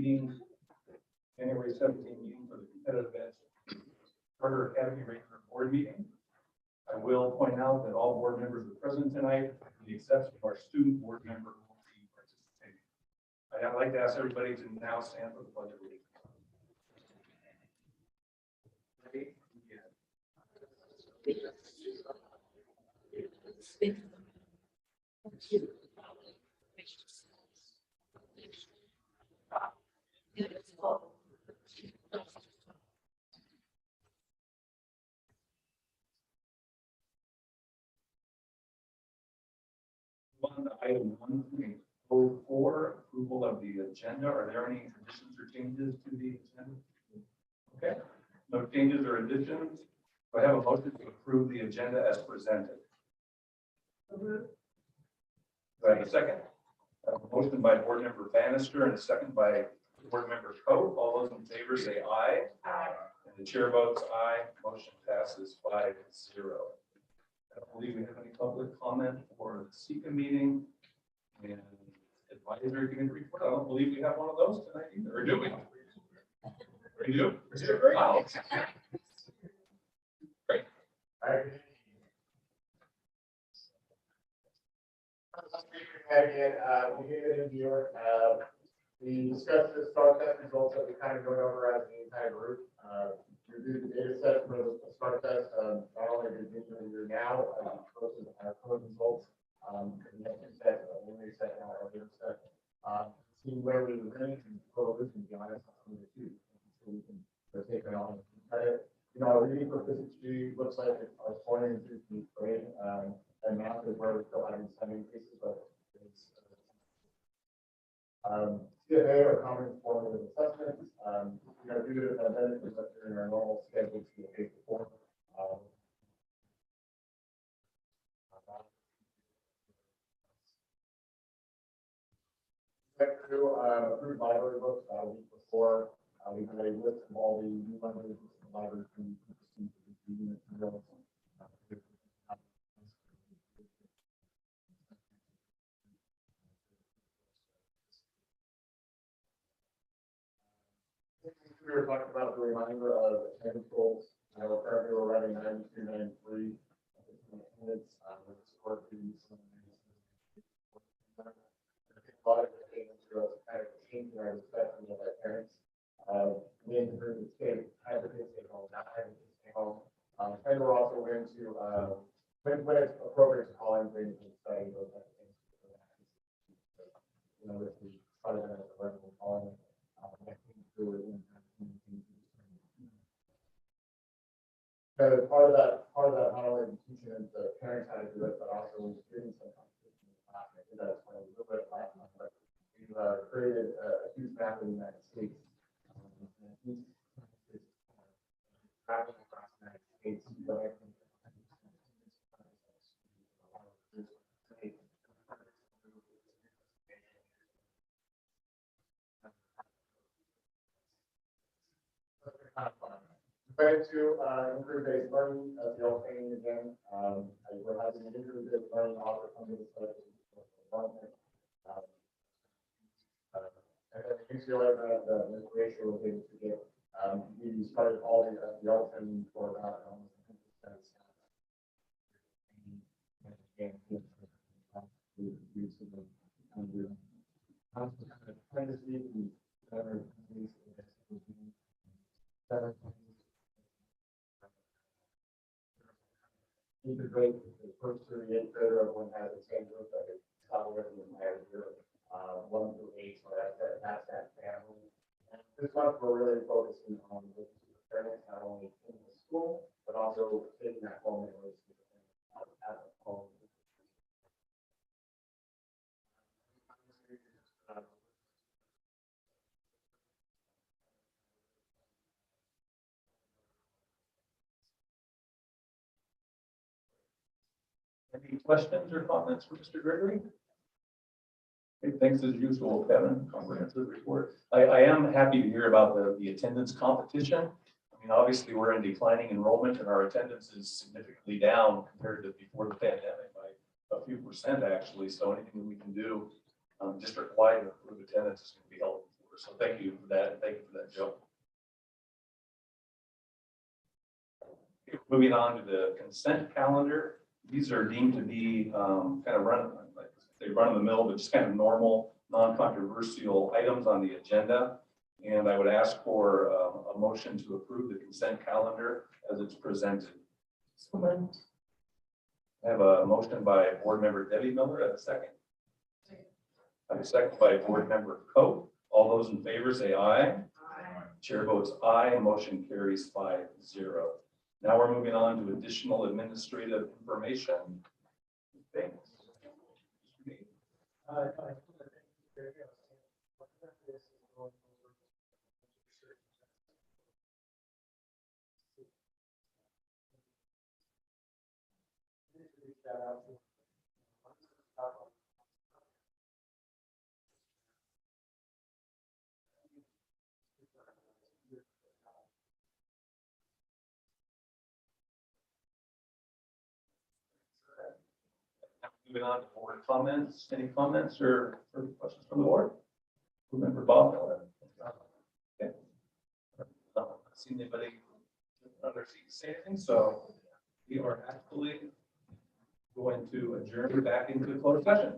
meeting, January 17th meeting for the competitive edge Charter Academy regular board meeting. I will point out that all board members are present tonight, with the exception of our student board member who will be participating. I'd like to ask everybody to now stand for the pledge of allegiance. Item 1.04, approval of the agenda. Are there any additions or changes to the agenda? Okay, no changes or additions. Do I have a motion to approve the agenda as presented? Do I have a second? I have a motion by board member Bannister and a second by board member Coe. All those in favor say aye. Aye. And the chair votes aye. Motion passes 5-0. I don't believe we have any public comment for the CECA meeting and advisory committee report. I don't believe we have one of those tonight either, or do we? We do? Wow. Great. Again, we gave it in New York. We discussed the STAR test results that we kind of go over as the entire group. Reviewed the data set for the STAR test. Not only did we do now, posted our code results. We have two sets, a linear set and our other set. See where we were going and focus and be honest on the two. So we can take it on credit. You know, our reading proficiency looks like our scoring is great. And math is where we're still having some increases, but it's CFA or common formative assessments. You know, due to the pandemic, we're during our normal schedule to the 8-4. Went through approved library books a week before. We had a list of all the new library books in the library from the unit materials. We were talking about the reminder of attendance goals. We're currently running 92, 93 attendance. With the score to a lot of things to us kind of changing our discussion of our parents. We encourage the state advocates stay home, not advocates stay home. And we're also going to when it's appropriate to call in for anything study those type of things. You know, if we try to call in, I think through it. So part of that, not only teaching the parents how to do it, but also students sometimes in the class. I think that's one of the little bit of last month, but we've created a huge map of the United States. Traveling across the United States, but I think kind of fun. Compared to improve-based learning, as the old saying again, we're having an improve-based learning offer under the study. And then the UCLA grant, the ratio was able to get. We started all the alternate for about almost 10%. Integrate the first to the 8th grader, everyone has the same group that is probably in the higher year, 1 through 8, so that's that family. And this month we're really focusing on the parents, not only in the school, but also taking that home and at home. Any questions or comments for Mr. Gregory? Okay, thanks as usual, Kevin. Comprehensive report. I am happy to hear about the attendance competition. I mean, obviously we're in declining enrollment and our attendance is significantly down compared to before the pandemic by a few percent actually. So anything that we can do district-wide to improve attendance is going to be helpful for over. So thank you for that. Thank you for that, Joe. Moving on to the consent calendar. These are deemed to be kind of run of the mill, but just kind of normal, non-controversial items on the agenda. And I would ask for a motion to approve the consent calendar as it's presented. I have a motion by Board Member Debbie Miller. At a second. I have a second by Board Member Coe. All those in favor say aye. Aye. Chair votes aye. Motion carries 5-0. Now we're moving on to additional administrative information. Thanks. Moving on to board comments. Any comments or questions from the board? Remember Bob Miller. Okay. Not seen anybody on their seat say anything, so we are actually going to adjourn back into closed session.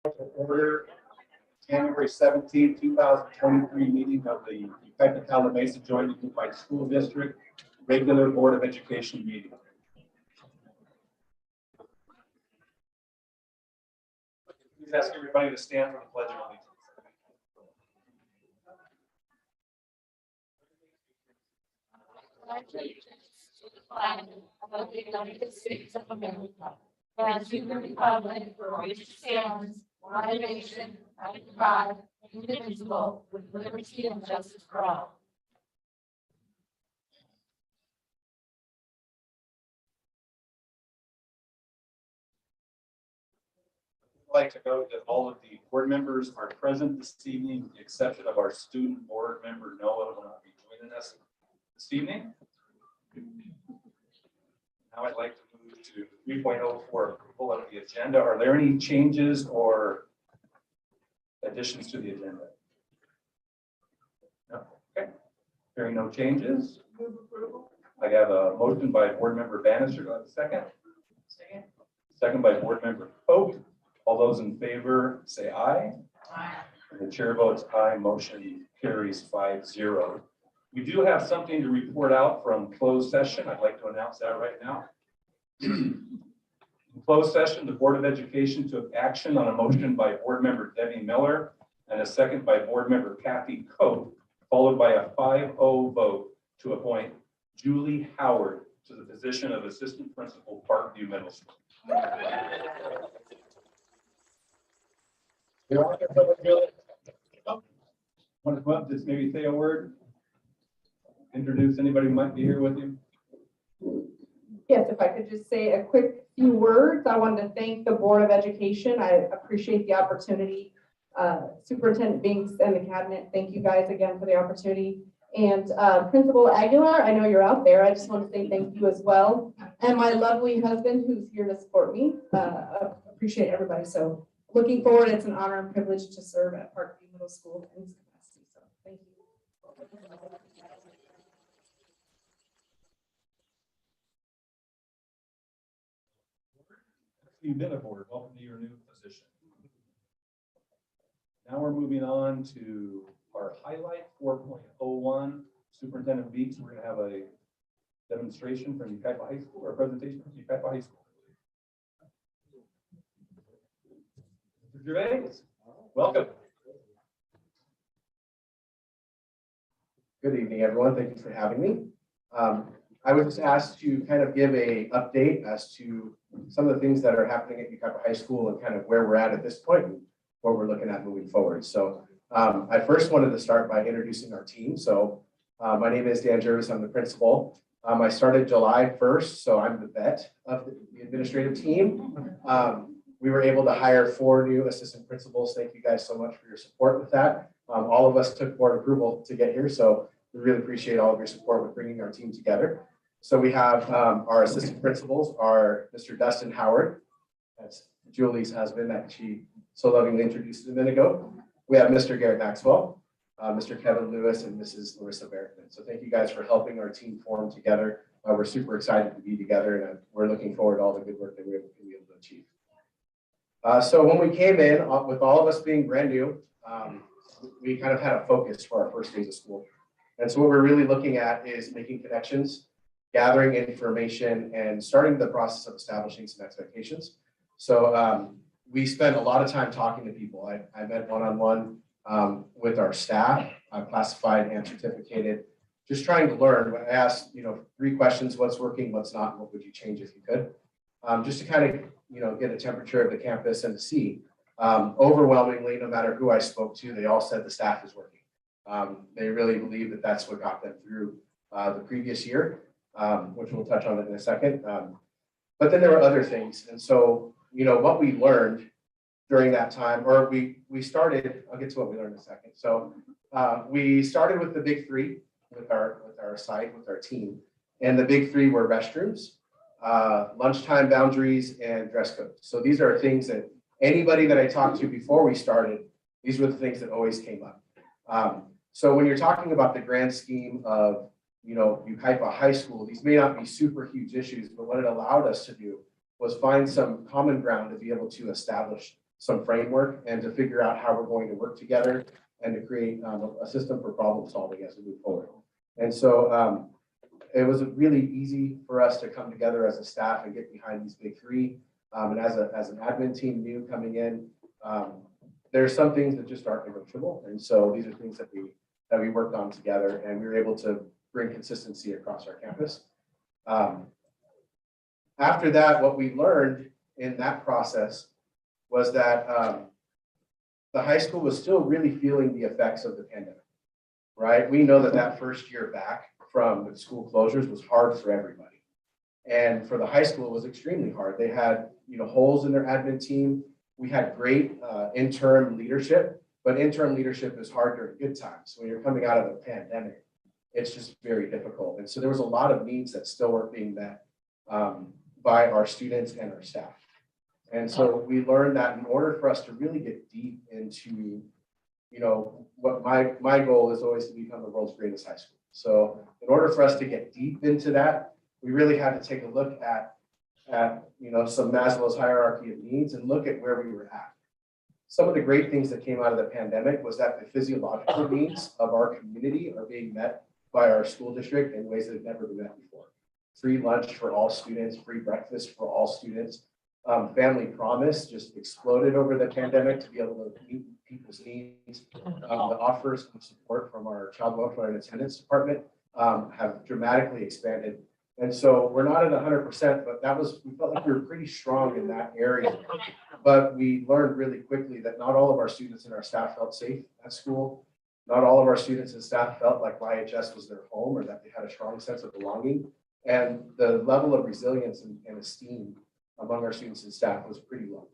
Order January 17th, 2023 meeting of the Yucaipa Mesa Joint Unified School District Regular Board of Education meeting. Please ask everybody to stand for the Pledge of Allegiance. To the flag of the United States of America, and to the republic for which it stands, one nation, under God, indivisible, with liberty and justice for all. I'd like to note that all of the board members are present this evening, with the exception of our student board member, Noah, who will not be joining us this evening. Now I'd like to move to 3.0 for approval of the agenda. Are there any changes or additions to the agenda? No. Okay. Hearing no changes. Move approval. I have a motion by board member Bannister. Do I have a second? Second. Second by board member Pope. All those in favor say aye. Aye. And the chair votes aye. Motion carries 5-0. We do have something to report out from closed session. I'd like to announce that right now. In closed session, the Board of Education took action on a motion by board member Debbie Miller and a second by board member Kathy Cope, followed by a 5-0 vote to appoint Julie Howard to the position of Assistant Principal, Parkview Middle School. Want to come up, just maybe say a word? Introduce anybody who might be here with you. Yes, if I could just say a quick few words. I wanted to thank the Board of Education. I appreciate the opportunity. Superintendent Binks and the cabinet, thank you guys again for the opportunity. And Principal Aguilar, I know you're out there. I just want to say thank you as well. And my lovely husband who's here to support me. Appreciate everybody. So looking forward, it's an honor and privilege to serve at Parkview Middle School in this capacity. So thank you. You've been aboard. Welcome to your new position. Now we're moving on to our highlight 4.01. Superintendent Beeks, we're going to have a demonstration from Yucaipa High School, or a presentation from Yucaipa High School. Mr. Gervais, welcome. Good evening, everyone. Thank you for having me. I was just asked to kind of give a update as to some of the things that are happening at Yucaipa High School and kind of where we're at this point and what we're looking at moving forward. So I first wanted to start by introducing our team. So my name is Dan Jervis. I'm the principal. I started July 1st, so I'm the vet of the administrative team. We were able to hire 4 new assistant principals. Thank you guys so much for your support with that. All of us took board approval to get here, so we really appreciate all of your support with bringing our team together. So we have our assistant principals are Mr. Dustin Howard. That's Julie's husband that she so lovingly introduced a minute ago. We have Mr. Garrett Maxwell, Mr. Kevin Lewis, and Mrs. Larissa Barrettman. So thank you guys for helping our team form together. We're super excited to be together, and we're looking forward to all the good work that we're able to achieve. So when we came in, with all of us being brand new, we kind of had a focus for our first days of school. And so what we're really looking at is making connections, gathering information, and starting the process of establishing some expectations. So we spent a lot of time talking to people. I met one-on-one with our staff, classified and certificated, just trying to learn. I asked, 3 questions: what's working, what's not, and what would you change if you could? Just to kind of, get a temperature of the campus and to see. Overwhelmingly, no matter who I spoke to, they all said the staff is working. They really believe that that's what got them through the previous year, which we'll touch on in a second. But then there were other things. And so, what we learned during that time, or we started, I'll get to what we learned in a second. So we started with the big 3 with our site, with our team. And the big 3 were restrooms, lunchtime boundaries, and dress code. So these are things that anybody that I talked to before we started, these were the things that always came up. So when you're talking about the grand scheme of, Yucaipa High School, these may not be super huge issues, but what it allowed us to do was find some common ground to be able to establish some framework and to figure out how we're going to work together and to create a system for problem solving as we move forward. And so it was really easy for us to come together as a staff and get behind these big three. And as an admin team new coming in, there's some things that just aren't negotiable. And so these are things that we worked on together, and we were able to bring consistency across our campus. After that, what we learned in that process was that the high school was still really feeling the effects of the pandemic, right? We know that first year back from the school closures was hard for everybody. And for the high school, it was extremely hard. They had, holes in their admin team. We had great interim leadership, but interim leadership is hard during good times. When you're coming out of a pandemic, it's just very difficult. And so there was a lot of needs that still weren't being met by our students and our staff. And so we learned that in order for us to really get deep into, what my goal is always to become the world's greatest high school. So in order for us to get deep into that, we really had to take a look at some Maslow's hierarchy of needs and look at where we were at. Some of the great things that came out of the pandemic was that the physiological needs of our community are being met by our school district in ways that have never been met before. Free lunch for all students, free breakfast for all students. Family Promise just exploded over the pandemic to be able to meet people's needs. The offers of support from our child welfare and attendance department have dramatically expanded. And so we're not at 100%, but we felt like we were pretty strong in that area. But we learned really quickly that not all of our students and our staff felt safe at school. Not all of our students and staff felt like YHS was their home or that they had a strong sense of belonging. And the level of resilience and esteem among our students and staff was pretty low.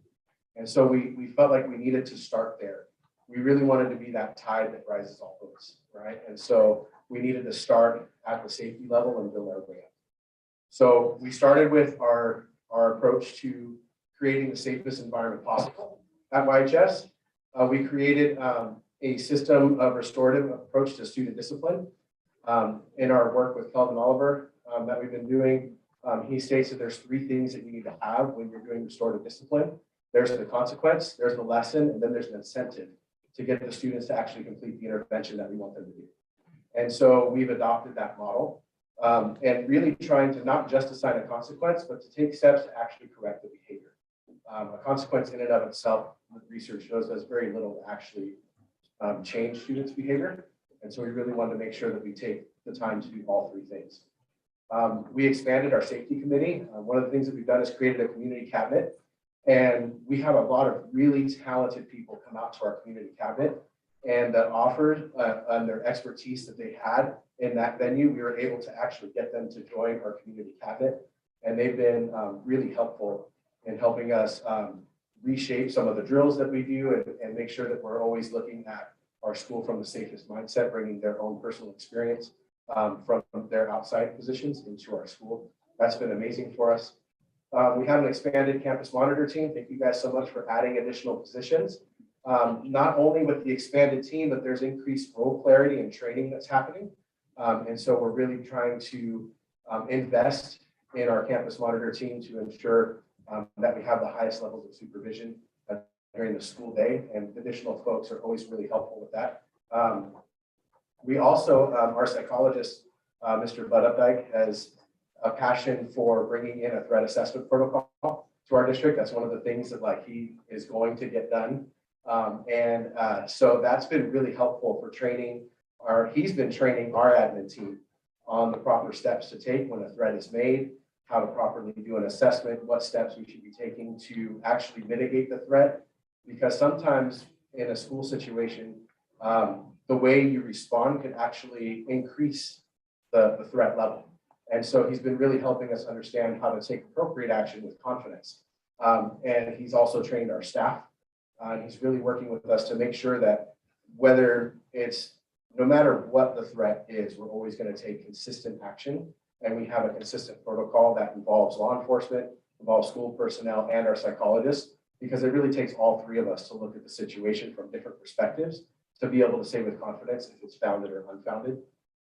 And so we felt like we needed to start there. We really wanted to be that tide that rises all boats, right? And so we needed to start at the safety level and build our way up. So we started with our approach to creating the safest environment possible at YHS. We created a system of restorative approach to student discipline. In our work with Kelvin Oliver that we've been doing, he states that there's three things that you need to have when you're doing restorative discipline. There's the consequence, there's the lesson, and then there's an incentive to get the students to actually complete the intervention that we want them to do. And so we've adopted that model and really trying to not just assign a consequence, but to take steps to actually correct the behavior. A consequence in and of itself, research shows, does very little to actually change students' behavior. And so we really wanted to make sure that we take the time to do all three things. We expanded our safety committee. One of the things that we've done is created a community cabinet. And we have a lot of really talented people come out to our community cabinet, and the offers and their expertise that they had in that venue, we were able to actually get them to join our community cabinet. And they've been really helpful in helping us reshape some of the drills that we do and make sure that we're always looking at our school from the safest mindset, bringing their own personal experience from their outside positions into our school. That's been amazing for us. We have an expanded campus monitor team. Thank you guys so much for adding additional positions. Not only with the expanded team, but there's increased role clarity and training that's happening. And so we're really trying to invest in our campus monitor team to ensure that we have the highest levels of supervision during the school day, and additional folks are always really helpful with that. We also, our psychologist, Mr. Bud Updike, has a passion for bringing in a threat assessment protocol to our district. That's one of the things that he is going to get done. So that's been really helpful for training. He's been training our admin team on the proper steps to take when a threat is made, how to properly do an assessment, what steps we should be taking to actually mitigate the threat. Because sometimes in a school situation, the way you respond can actually increase the threat level. And so he's been really helping us understand how to take appropriate action with confidence. And he's also trained our staff. He's really working with us to make sure that no matter what the threat is, we're always going to take consistent action. And we have a consistent protocol that involves law enforcement, involves school personnel, and our psychologists, because it really takes all three of us to look at the situation from different perspectives to be able to say with confidence if it's founded or unfounded.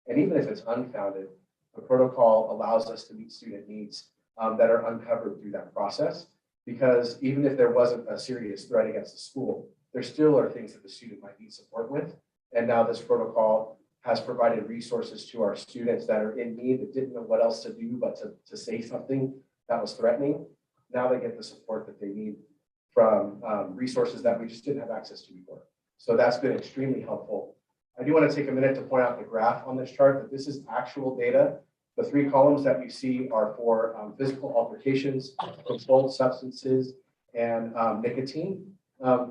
And even if it's unfounded, the protocol allows us to meet student needs that are uncovered through that process. because even if there wasn't a serious threat against the school, there still are things that the student might need support with. And now this protocol has provided resources to our students that are in need, that didn't know what else to do but to say something that was threatening. Now they get the support that they need from resources that we just didn't have access to before. So that's been extremely helpful. I do want to take a minute to point out the graph on this chart that this is actual data. The 3 columns that we see are for physical altercations, controlled substances, and nicotine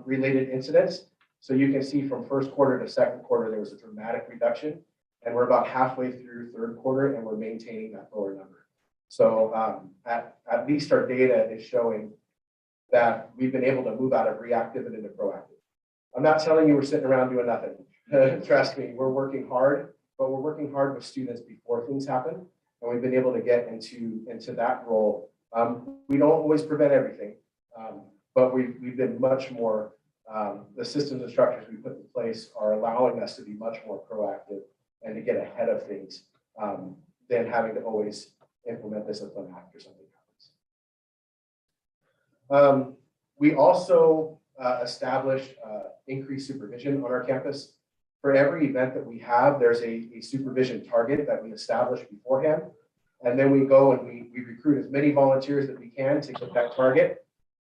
related incidents. So you can see from first quarter to second quarter, there was a dramatic reduction, and we're about halfway through third quarter, and we're maintaining that lower number. So at least our data is showing that we've been able to move out of reactive and into proactive. I'm not telling you we're sitting around doing nothing. Trust me, we're working hard, but we're working hard with students before things happen, and we've been able to get into that role. We don't always prevent everything, but we've been much more. The systems and structures we put in place are allowing us to be much more proactive and to get ahead of things than having to always implement discipline after something happens. We also established increased supervision on our campus. For every event that we have, there's a supervision target that we establish beforehand. And then we go and we recruit as many volunteers that we can to hit that target.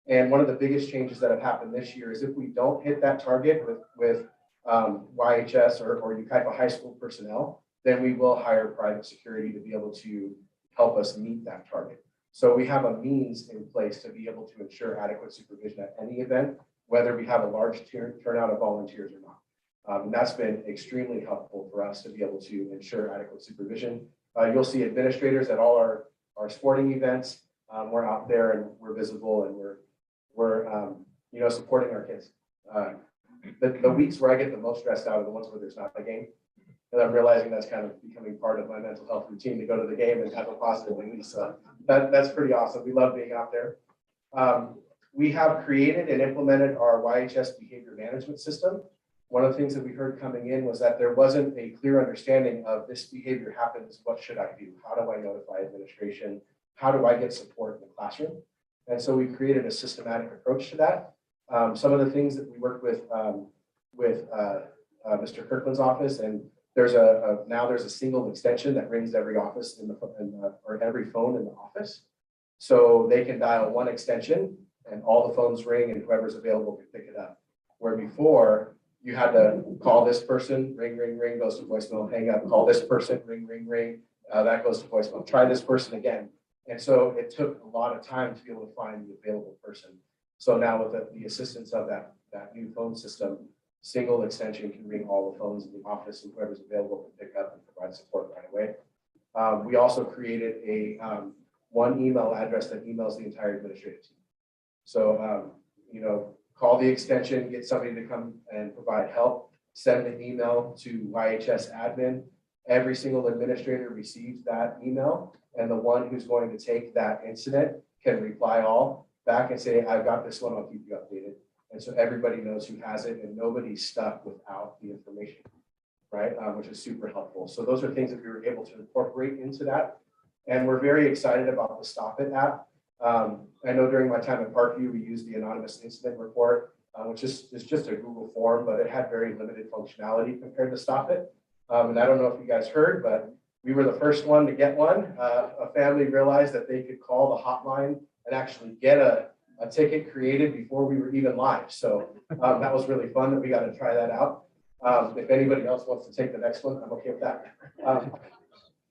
And one of the biggest changes that have happened this year is if we don't hit that target with YHS or YCJUSD high school personnel, then we will hire private security to be able to help us meet that target. So we have a means in place to be able to ensure adequate supervision at any event, whether we have a large turnout of volunteers or not. And that's been extremely helpful for us to be able to ensure adequate supervision. You'll see administrators at all our sporting events. We're out there and we're visible and we're supporting our kids. The weeks where I get the most stressed out are the ones where there's not a game. And I'm realizing that's kind of becoming part of my mental health routine to go to the game and have a positive release. So that's pretty awesome. We love being out there. We have created and implemented our YHS behavior management system. One of the things that we heard coming in was that there wasn't a clear understanding of this behavior happens, what should I do? How do I notify administration? How do I get support in the classroom? And so we created a systematic approach to that. Some of the things that we worked with Mr. Kirkland's office, and now there's a single extension that rings every office or every phone in the office. So they can dial one extension and all the phones ring and whoever's available can pick it up. Where before you had to call this person, ring, ring, ring, goes to voicemail, hang up, call this person, ring, ring, ring, that goes to voicemail, try this person again. And so it took a lot of time to be able to find the available person. So now with the assistance of that new phone system, single extension can ring all the phones in the office and whoever's available can pick up and provide support right away. We also created a one email address that emails the entire administrative team. So, call the extension, get somebody to come and provide help, send an email to YHS admin. Every single administrator receives that email, and the one who's going to take that incident can reply all back and say, I've got this one, I'll keep you updated. And so everybody knows who has it and nobody's stuck without the information, right? Which is super helpful. So those are things that we were able to incorporate into that. And we're very excited about the Stop It app. I know during my time at Parkview, we used the anonymous incident report, which is just a Google form, but it had very limited functionality compared to Stop It. And I don't know if you guys heard, but we were the first one to get one. A family realized that they could call the hotline and actually get a ticket created before we were even live. So that was really fun that we got to try that out. If anybody else wants to take the next one, I'm okay with that.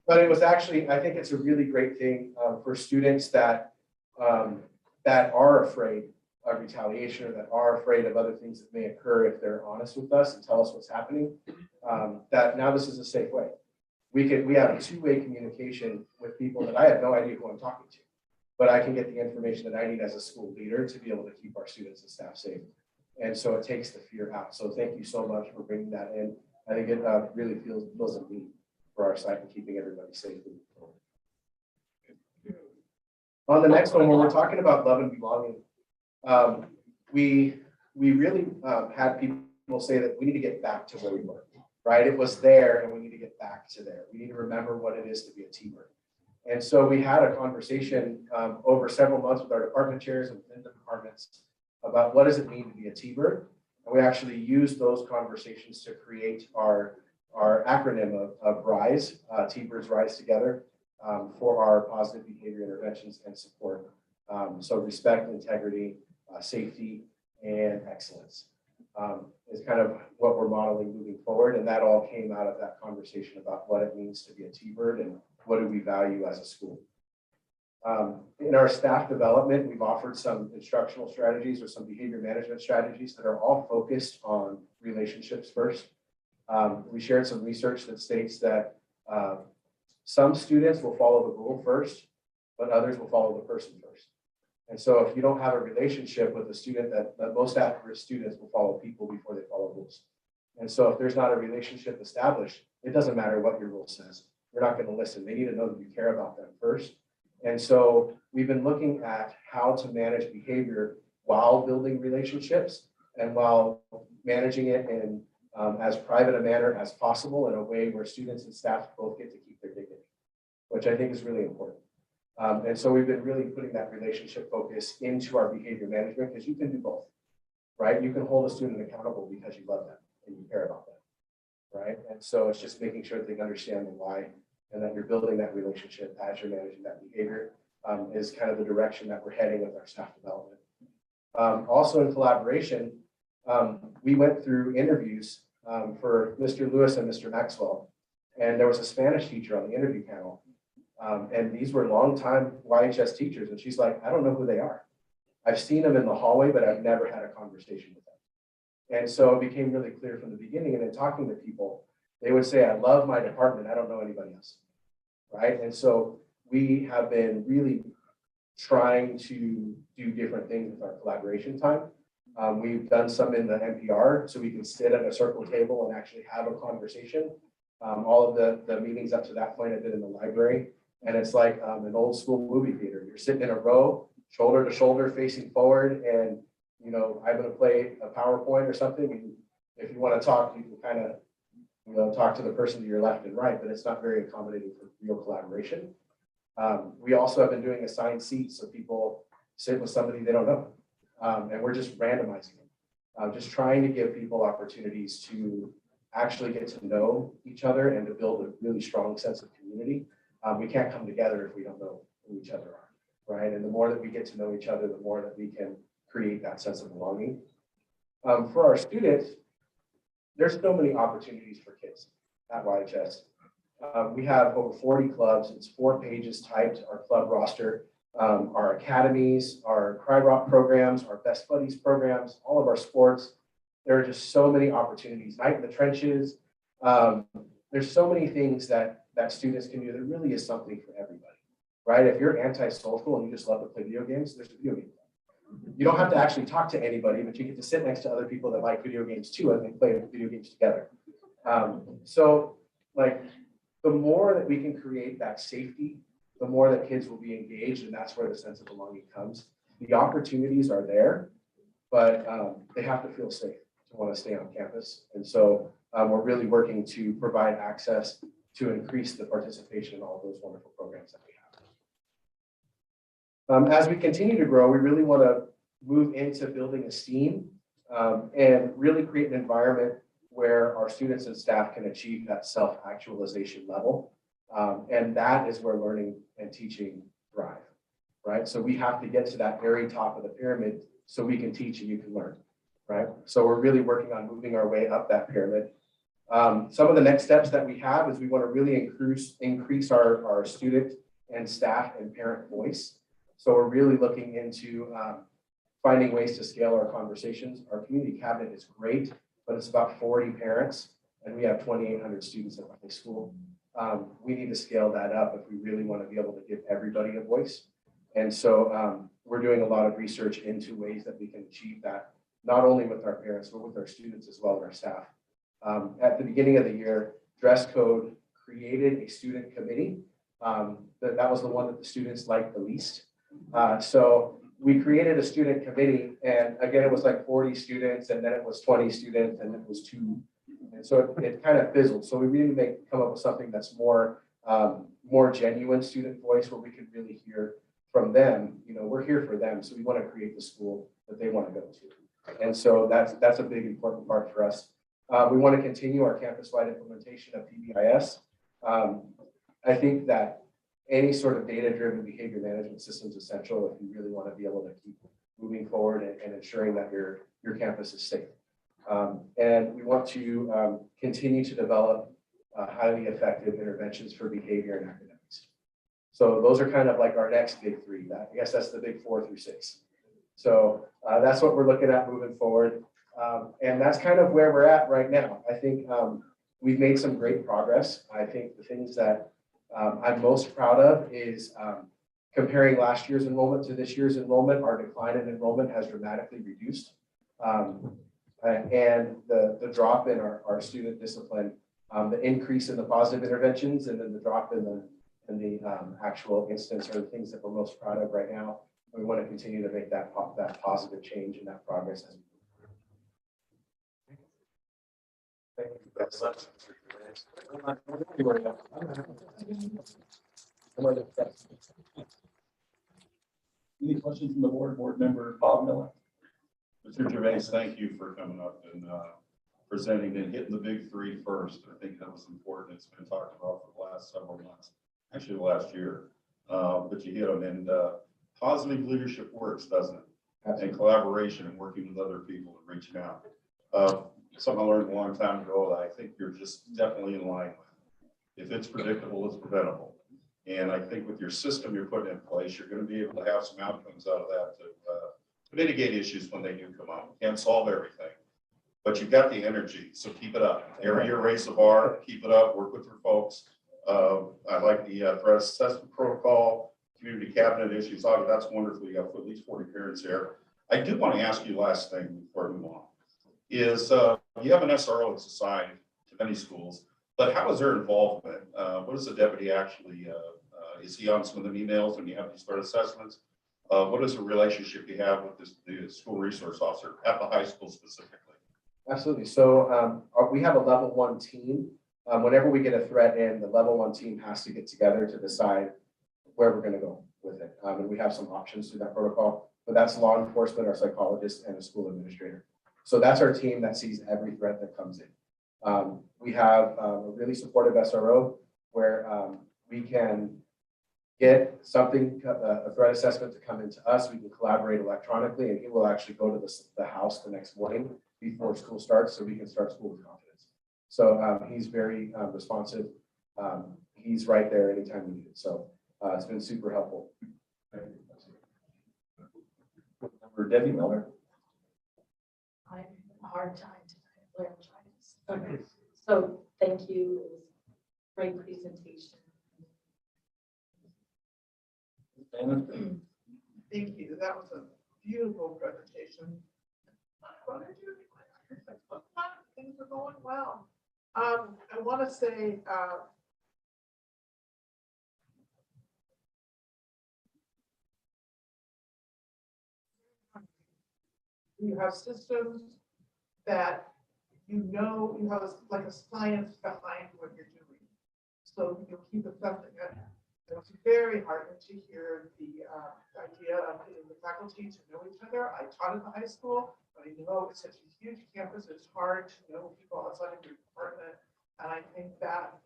But it was actually, I think it's a really great thing for students that are afraid of retaliation or that are afraid of other things that may occur if they're honest with us and tell us what's happening, that now this is a safe way. We have a two-way communication with people that I have no idea who I'm talking to, but I can get the information that I need as a school leader to be able to keep our students and staff safe. And so it takes the fear out. So thank you so much for bringing that in. I think it really feels a need for our site and keeping everybody safe. On the next one, when we're talking about love and belonging, we really had people say that we need to get back to where we were, right? It was there and we need to get back to there. We need to remember what it is to be a teamer. And so we had a conversation over several months with our department chairs and within the departments about what does it mean to be a T-bird. And we actually used those conversations to create our acronym of RISE, T-birds rise together, for our positive behavior interventions and support. So respect, integrity, safety, and excellence is kind of what we're modeling moving forward. And that all came out of that conversation about what it means to be a T-bird and what do we value as a school. In our staff development, we've offered some instructional strategies or some behavior management strategies that are all focused on relationships first. We shared some research that states that some students will follow the rule first, but others will follow the person first. And so if you don't have a relationship with a student, that most at-risk students will follow people before they follow rules. And so if there's not a relationship established, it doesn't matter what your rule says. You're not going to listen. They need to know that you care about them first. And so we've been looking at how to manage behavior while building relationships and while managing it in as private a manner as possible, in a way where students and staff both get to keep their dignity, which I think is really important. And so we've been really putting that relationship focus into our behavior management, because you can do both, right? You can hold a student accountable because you love them and you care about them, right? And so it's just making sure that they understand the why, and that you're building that relationship as you're managing that behavior, is kind of the direction that we're heading with our staff development. Also in collaboration, we went through interviews for Mr. Lewis and Mr. Maxwell, and there was a Spanish teacher on the interview panel. And these were longtime YHS teachers. And she's like, I don't know who they are. I've seen them in the hallway, but I've never had a conversation with them. And so it became really clear from the beginning. And in talking to people, they would say, I love my department. I don't know anybody else. Right. And so we have been really trying to do different things with our collaboration time. We've done some in the NPR, so we can sit at a circle table and actually have a conversation. All of the meetings up to that point have been in the library. And it's like an old school movie theater. You're sitting in a row, shoulder to shoulder, facing forward. And, you know, I'm going to play a PowerPoint or something. And if you want to talk, you can kind of, you know, talk to the person to your left and right, but it's not very accommodating for real collaboration. We also have been doing assigned seats, so people sit with somebody they don't know. And we're just randomizing them, just trying to give people opportunities to actually get to know each other and to build a really strong sense of community. We can't come together if we don't know who each other are, right? And the more that we get to know each other, the more that we can create that sense of belonging. For our students, there's so many opportunities for kids at YHS. We have over 40 clubs. It's 4 pages typed, our club roster, our academies, our Cry Rock programs, our Best Buddies programs, all of our sports. There are just so many opportunities. Night in the Trenches. There's so many things that students can do. There really is something for everybody, right? If you're antisocial and you just love to play video games, there's a video game. You don't have to actually talk to anybody, but you get to sit next to other people that like video games too, and they play video games together. So like the more that we can create that safety, the more that kids will be engaged, and that's where the sense of belonging comes. The opportunities are there, but they have to feel safe to want to stay on campus. And so we're really working to provide access to increase the participation in all of those wonderful programs that we have. As we continue to grow, we really want to move into building esteem and really create an environment where our students and staff can achieve that self-actualization level. And that is where learning and teaching thrive, right? So we have to get to that very top of the pyramid so we can teach and you can learn, right? So we're really working on moving our way up that pyramid. Some of the next steps that we have is we want to really increase our student and staff and parent voice. So we're really looking into finding ways to scale our conversations. Our community cabinet is great, but it's about 40 parents and we have 2,800 students at the high school. We need to scale that up if we really want to be able to give everybody a voice. And so we're doing a lot of research into ways that we can achieve that, not only with our parents, but with our students as well as our staff. At the beginning of the year, Dress Code created a student committee. That was the one that the students liked the least. So we created a student committee, and again, it was like 40 students, and then it was 20 students, and it was 2. And so it kind of fizzled. So we really come up with something that's more more genuine student voice where we can really hear from them. We're here for them, so we want to create the school that they want to go to. And so that's a big important part for us. We want to continue our campus-wide implementation of PBIS. I think that any sort of data-driven behavior management system is essential if you really want to be able to keep moving forward and ensuring that your campus is safe. And we want to continue to develop highly effective interventions for behavior and academics. So those are kind of like our next big three. I guess that's the big 4 through 6. So that's what we're looking at moving forward. And that's kind of where we're at right now. I think we've made some great progress. I think the things that I'm most proud of is comparing last year's enrollment to this year's enrollment. Our decline in enrollment has dramatically reduced. And the drop in our student discipline, the increase in the positive interventions, and then the drop in the actual instance are the things that we're most proud of right now. We want to continue to make that positive change and that progress as we move. Thank you very much. Any questions from the board member Bob Miller? Mr. Gervais, thank you for coming up and presenting and hitting the big three first. I think that was important. It's been talked about for the last several months, actually the last year, but you hit them. And positive leadership works, doesn't it? And collaboration and working with other people and reaching out. Something I learned a long time ago that I think you're just definitely in line with. If it's predictable, it's preventable. And I think with your system you're putting in place, you're going to be able to have some outcomes out of that to mitigate issues when they do come up. Can't solve everything, but you've got the energy, so keep it up. Every year raise the bar, keep it up, work with your folks. I like the threat assessment protocol, community cabinet issues. That's wonderful. You got at least 40 parents here. I do want to ask you last thing before we move on. Is you have an SRO that's assigned to many schools, but how is their involvement? What is the deputy actually? Is he on some of the emails when you have these threat assessments? What is the relationship you have with the school resource officer at the high school specifically? Absolutely. So we have a level 1 team. Whenever we get a threat in, the level 1 team has to get together to decide where we're going to go with it. And we have some options through that protocol, but that's law enforcement, our psychologist, and a school administrator. So that's our team that sees every threat that comes in. We have a really supportive SRO where we can get something, a threat assessment to come into us. We can collaborate electronically, and he will actually go to the house the next morning before school starts so we can start school with confidence. So he's very responsive. He's right there anytime we need it. So it's been super helpful. Thank you. Member Debbie Miller. I had a hard time tonight, laryngitis. So thank you. It was a great presentation. Thank you. That was a beautiful presentation. Things are going well. I want to say, you have systems that you have like a science behind what you're doing. So you'll keep it something. It was very heartening to hear the idea of getting the faculty to know each other. I taught at the high school, but I know it's such a huge campus. It's hard to know people outside of your department. And I think that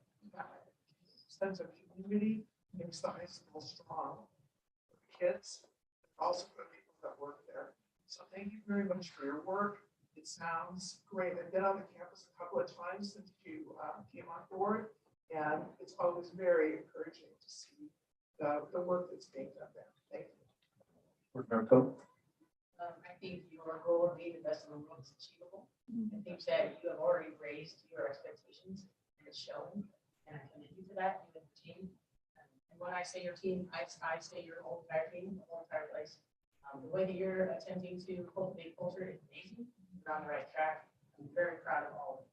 sense of community makes the high school strong for the kids, but also for the people that work there. So thank you very much for your work. It sounds great. I've been on the campus a couple of times since you came on board. And it's always very encouraging to see the work that's being done there. Thank you. I think your goal of being the best in the world is achievable. I think that you have already raised your expectations and it's shown. And I commend you for that, you and the team. And when I say your team, I say your whole entire team, the whole entire place. The way that you're attempting to cultivate culture is amazing. You're on the right track. I'm very proud of all of you.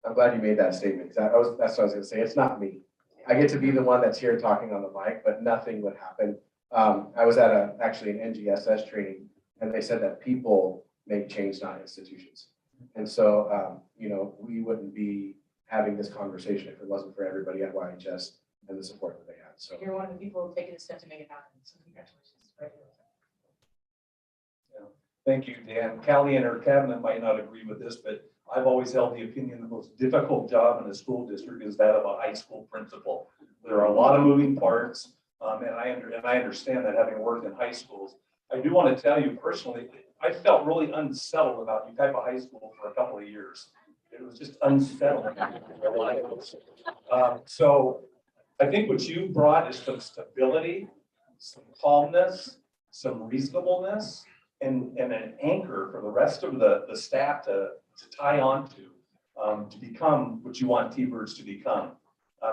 I'm glad you made that statement because that's what I was going to say. It's not me. I get to be the one that's here talking on the mic, but nothing would happen. I was at actually an NGSS training, and they said that people make change, not institutions. And so, we wouldn't be having this conversation if it wasn't for everybody at YHS and the support that they had. So You're one of the people taking the step to make it happen, so congratulations. Right. Thank you, Dan. Callie and her cabinet might not agree with this, but I've always held the opinion the most difficult job in a school district is that of a high school principal. There are a lot of moving parts, and I understand that having worked in high schools. I do want to tell you personally, I felt really unsettled about Yucaipa High School for a couple of years. It was just unsettling. So I think what you brought is some stability, some calmness, some reasonableness, and an anchor for the rest of the staff to tie on to become what you want T-Birds to become.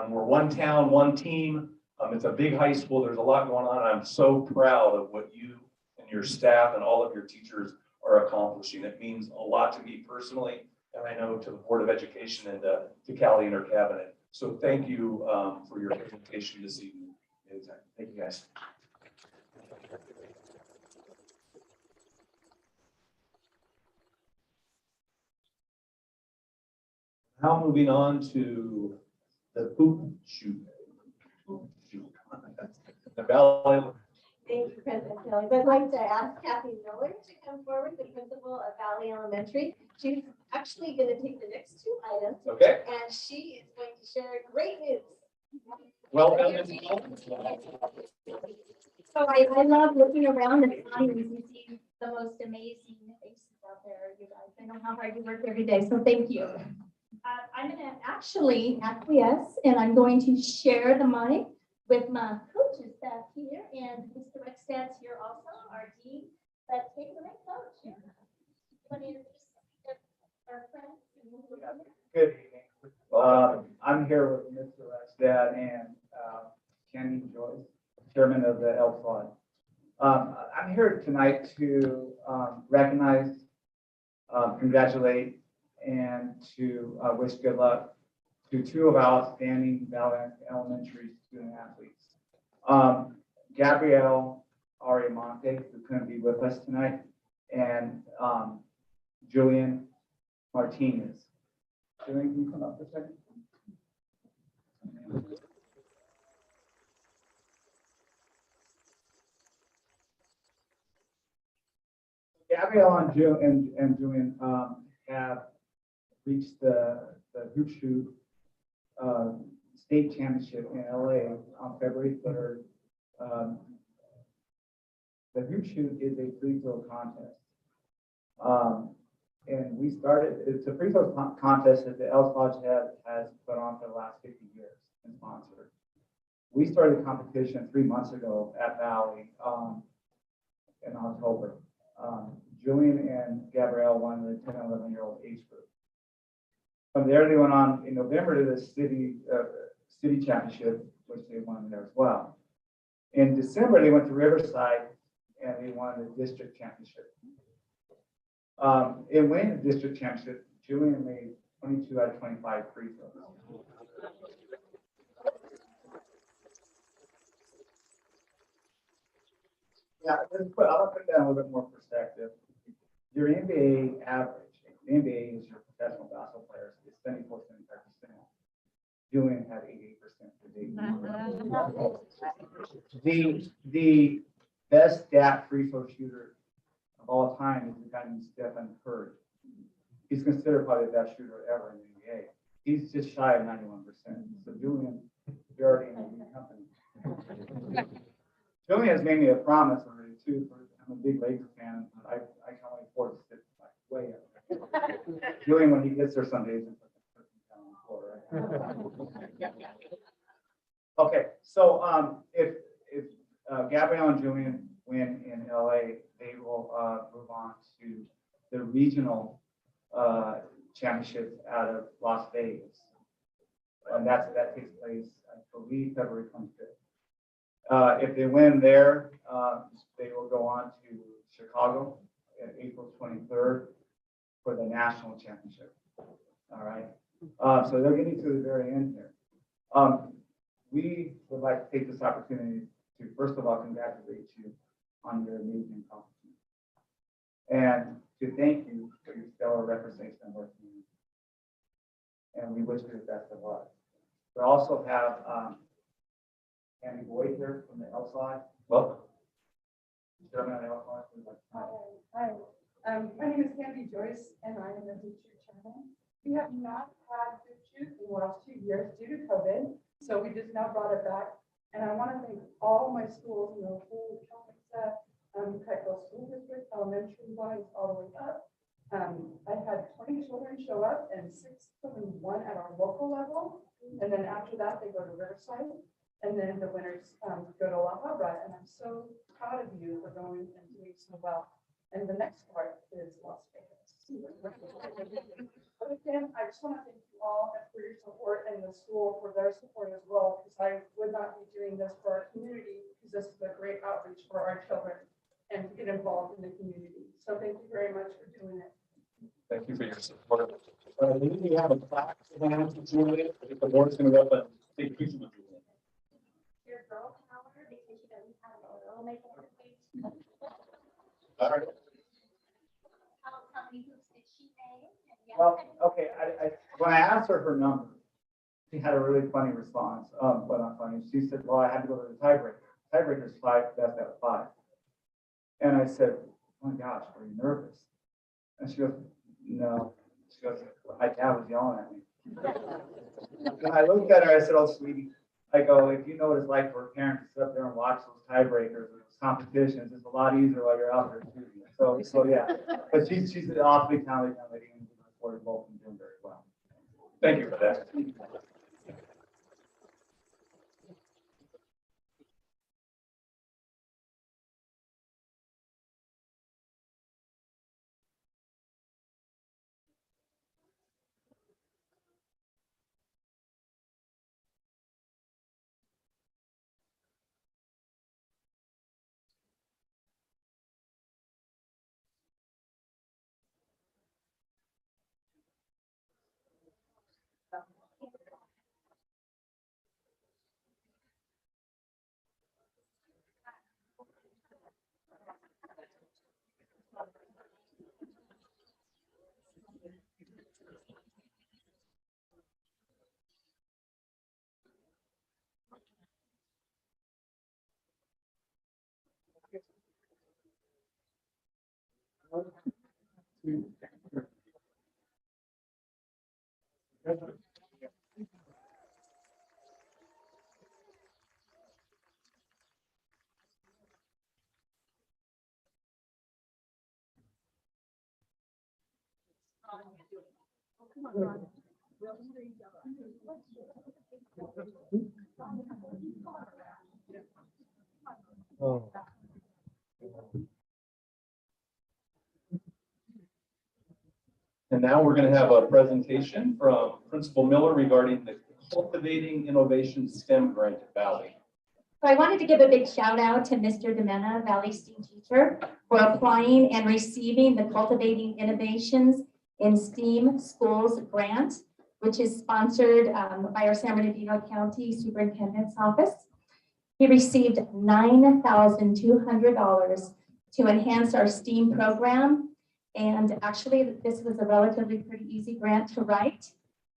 We're one town, one team. It's a big high school. There's a lot going on. I'm so proud of what you and your staff and all of your teachers are accomplishing. It means a lot to me personally, and I know to the Board of Education and to Callie and her cabinet. So thank you for your presentation this evening. thank you guys. Now moving on to the hoop shoot. The Valley. Thank you, President Kelly. I'd like to ask Kathy Miller to come forward, the principal of Valley Elementary. She's actually going to take the next two items, Okay. and she is going to share great news. Welcome. So I love looking around and finding and seeing the most amazing faces out there, you guys. I know how hard you work every day, so thank you. I'm going to actually acquiesce, and I'm going to share the mic with my coaches back here, and Mr. Rickstad's here also, our dean. But take the mic, coach. Want to introduce our friends? Good evening. I'm here with Mr. Rickstad and Kenny Joyce, chairman of the LFOD. I'm here tonight to recognize, congratulate, and to wish good luck to two of our outstanding Valley Elementary student athletes. Gabrielle Ariamonte, who couldn't be with us tonight, and Julian Martinez. Julian, can you come up for a second? Gabrielle and Julian have reached the hoop shoot state championship in LA on February 3rd. The hoop shoot is a free throw contest. And we started, it's a free throw contest that the Els Lodge has put on for the last 50 years and sponsored. We started the competition 3 months ago at Valley in October. Julian and Gabrielle won the 10 and 11-year-old age group. From there, they went on in November to the city championship, which they won there as well. In December, they went to Riverside and they won the district championship. In winning the district championship, Julian made 22 out of 25 free throws. Yeah, I'll put that in a little bit more perspective. Your NBA average, the NBA is your professional basketball players, is 74, 75%. Julian had 88% The best stat free throw shooter of all time is a guy named Stephen Curry. He's considered probably the best shooter ever in the NBA. He's just shy of 91%. So Julian, you're already in a good company. Julian has made me a promise already too. I'm a big Lakers fan. I can only afford to sit like way up. Julian, when he gets there some days, it's like a down on the floor, right? Okay, so if Gabrielle and Julian win in LA, they will move on to the regional championships out of Las Vegas, and that takes place, I believe, February 25th. If they win there, they will go on to Chicago on April 23rd for the national championship. All right, so they're getting to the very end here. We would like to take this opportunity to, first of all, congratulate you on your amazing accomplishment and to thank you for your stellar representation of our community. And we wish you the best of luck. We also have Andy Boyd here from the outside. Welcome. Chairman of the outside. Hi, my name is Candy Joyce, and I am the teacher chairman. We have not had Good Shoot in the last 2 years due to COVID, so we just now brought it back. And I want to thank all my schools, you know, whole Kutuo School District, elementary wise, all the way up. I had 20 children show up, and 6 of them won at our local level. And then after that, they go to Riverside, and then the winners go to La Habra. And I'm so proud of you for going and doing so well. And the next part is Las Vegas. But again, I just want to thank you all for your support and the school for their support as well, because I would not be doing this for our community, because this is a great outreach for our children and to get involved in the community. So thank you very much for doing it. Thank you for your support. We have a plaque to hand to Julie. I think the board's going to go up and take a picture with Julie. Your girl power, because she doesn't have a little makeup. All right. How many hoops did she make? And yeah. Well, okay, when I asked her number, she had a really funny response. Well, not funny. She said, well, I had to go to the tiebreaker. Tiebreaker's 5, best out of 5. And I said, oh my gosh, were you nervous? And she goes, no. She goes, my dad was yelling at me. And I looked at her, I said, oh, sweetie. I go, if you know what it's like for a parent to sit up there and watch those tiebreakers and those competitions, it's a lot easier while you're out there shooting. So yeah. But she's an awfully talented young lady and we supported both and doing very well. Thank you for that. Oh. And now we're going to have a presentation from Principal Miller regarding the Cultivating Innovation STEM grant at Valley. So I wanted to give a big shout out to Mr. DeMena, Valley STEAM teacher, for applying and receiving the Cultivating Innovations in STEAM Schools grant, which is sponsored by our San Bernardino County Superintendent's Office. He received $9,200 to enhance our STEAM program. And actually, this was a relatively pretty easy grant to write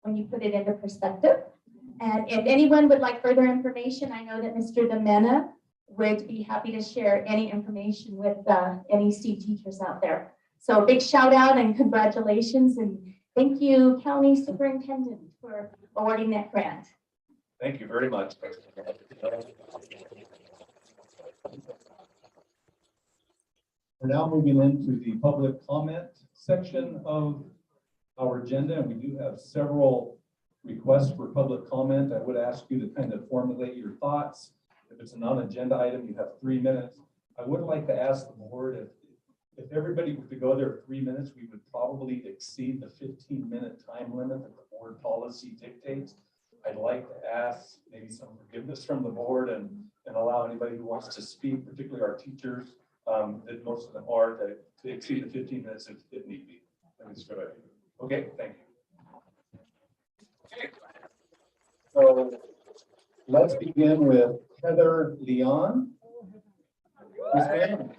when you put it into perspective. And if anyone would like further information, I know that Mr. DeMena would be happy to share any information with any STEAM teachers out there. So big shout out and congratulations. And thank you, County Superintendent, for awarding that grant. Thank you very much. We're now moving into the public comment section of our agenda, and we do have several requests for public comment. I would ask you to kind of formulate your thoughts. If it's a non-agenda item, you have 3 minutes. I would like to ask the board if everybody were to go there 3 minutes, we would probably exceed the 15-minute time limit that the board policy dictates. I'd like to ask maybe some forgiveness from the board and allow anybody who wants to speak, particularly our teachers, that most of them are, to exceed the 15 minutes if need be. I think it's a good idea. Okay, thank you. Okay. So let's begin with Heather Leon. Ms. Mann.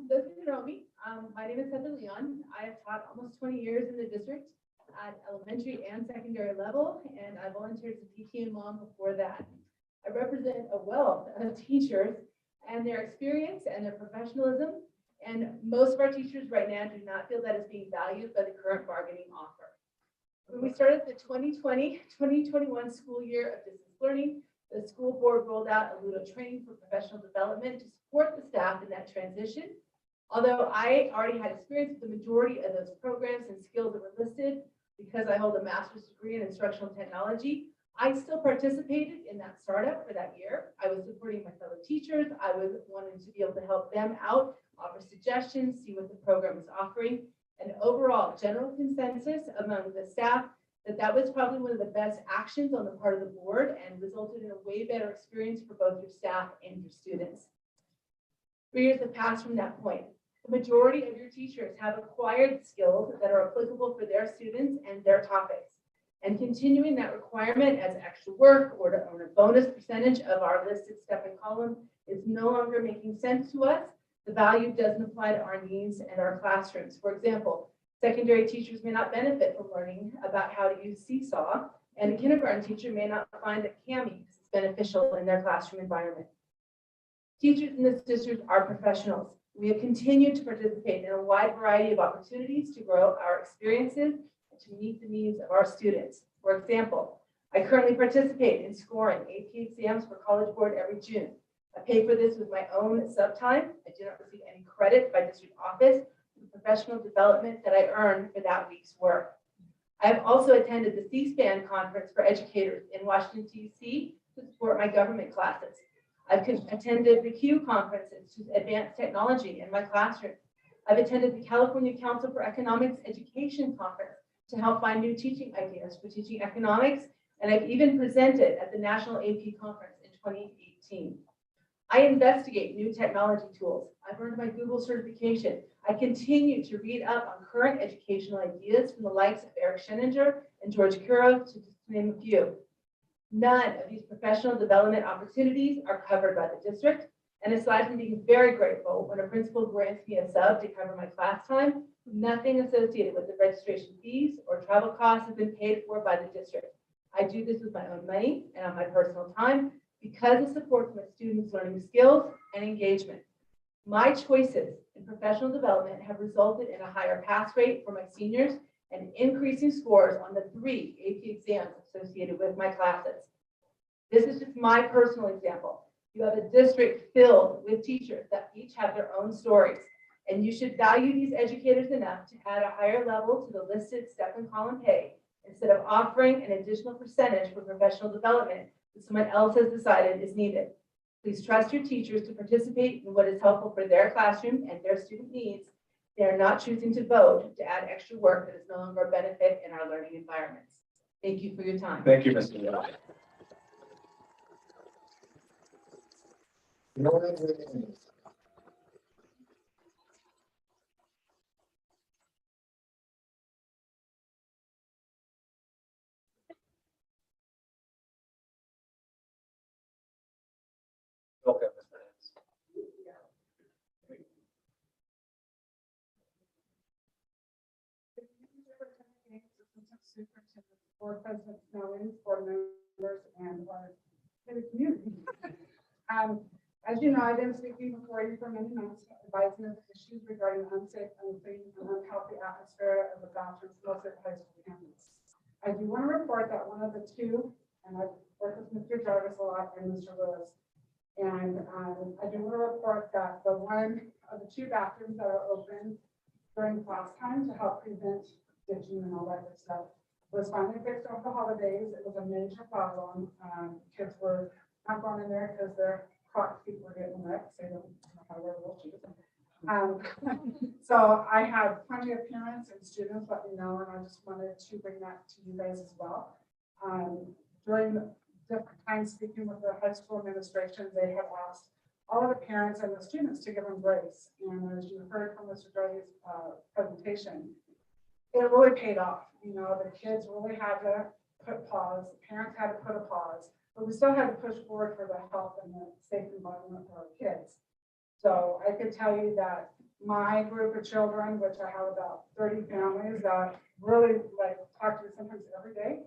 Those who know me, My name is Heather Leon. I have taught almost 20 years in the district at elementary and secondary level, and I volunteered as a PTA mom before that. I represent a wealth of teachers and their experience and their professionalism, and most of our teachers right now do not feel that is being valued by the current bargaining offer. When we started the 2020-2021 school year of distance learning, the school board rolled out a Ludo training for professional development to support the staff in that transition. Although I already had experience with the majority of those programs and skills that were listed, because I hold a master's degree in instructional technology, I still participated in that startup for that year. I was supporting my fellow teachers. I was wanting to be able to help them out, offer suggestions, see what the program was offering. And overall, general consensus among the staff that was probably one of the best actions on the part of the board and resulted in a way better experience for both your staff and your students. 3 years have passed from that point. The majority of your teachers have acquired skills that are applicable for their students and their topics. And continuing that requirement as extra work or to earn a bonus percentage of our listed step and column is no longer making sense to us. The value doesn't apply to our needs and our classrooms. For example, secondary teachers may not benefit from learning about how to use Seesaw, and a kindergarten teacher may not find that Kami is beneficial in their classroom environment. Teachers in this district are professionals. We have continued to participate in a wide variety of opportunities to grow our experiences and to meet the needs of our students. For example, I currently participate in scoring AP exams for College Board every June. I pay for this with my own sub-time. I do not receive any credit by district office for the professional development that I earn for that week's work. I have also attended the C-SPAN conference for educators in Washington, D.C. to support my government classes. I've attended the CUE conference to advance technology in my classroom. I've attended the California Council for Economics Education conference to help find new teaching ideas for teaching economics, and I've even presented at the National AP Conference in 2018. I investigate new technology tools. I've earned my Google certification. I continue to read up on current educational ideas from the likes of Eric Scheninger and George Kuro, to name a few. None of these professional development opportunities are covered by the district. And aside from being very grateful when a principal grants me a sub to cover my class time, nothing associated with the registration fees or travel costs have been paid for by the district. I do this with my own money and on my personal time because it supports my students' learning skills and engagement. My choices in professional development have resulted in a higher pass rate for my seniors and increasing scores on the 3 AP exams associated with my classes. This is just my personal example. You have a district filled with teachers that each have their own stories, and you should value these educators enough to add a higher level to the listed step and column pay instead of offering an additional percentage for professional development that someone else has decided is needed. Please trust your teachers to participate in what is helpful for their classroom and their student needs. They are not choosing to vote to add extra work that is no longer a benefit in our learning environments. Thank you for your time. Thank you, Mr. Leon. Okay, Mr. Hens. Superintendent, board president, Snowden, board members, and the community. As you know, I've been speaking before you for many months, advising of issues regarding unsafe, unclean, and unhealthy atmosphere of the bathrooms, mostly at high school campus. I do want to report that one of the two, and I've worked with Mr. Jarvis a lot and Mr. Lewis, and I do want to report that the one of the 2 bathrooms that are open during class time to help prevent ditching and all that good stuff was finally fixed over the holidays. It was a major problem. Kids were not going in there because their Crocs feet were getting wet, so they don't know how to wear real shoes. So I had plenty of parents and students let me know, and I just wanted to bring that to you guys as well. During different times speaking with the high school administration, they had asked all of the parents and the students to give them grace. And as you heard from Mr. Joy's presentation, it really paid off. You know, the kids really had to put pause, the parents had to put a pause, but we still had to push forward for the health and the safe environment for our kids. So I can tell you that my group of children, which I have about 30 families that really like talk to me sometimes every day.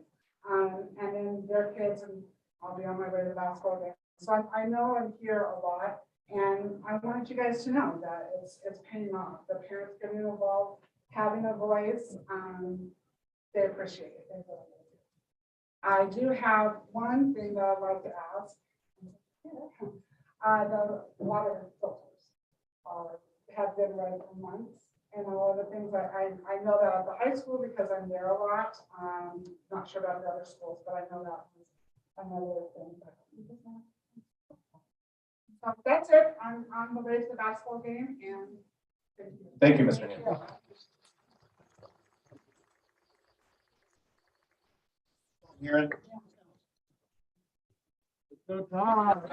And then their kids, and I'll be on my way to the basketball game. So I know and hear a lot, and I wanted you guys to know that it's paying off. The parents getting involved, having a voice, they appreciate it. They really do. I do have one thing that I'd like to ask. The water filters have been running for months. And all of the things that I know that at the high school, because I'm there a lot, not sure about the other schools, but I know that was another thing. So that's it. I'm on the way to the basketball game, and Thank you, Mr. Haney. Aaron? Good job.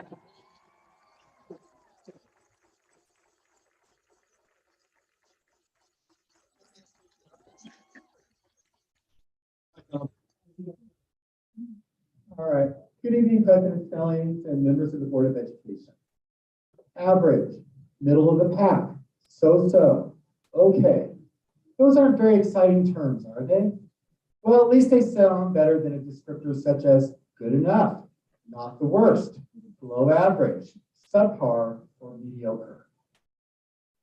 All right. Good evening, President Stellings and members of the Board of Education. Average, middle of the pack, so-so, okay. Those aren't very exciting terms, are they? Well, at least they sound better than a descriptor such as good enough, not the worst, below average, subpar, or mediocre.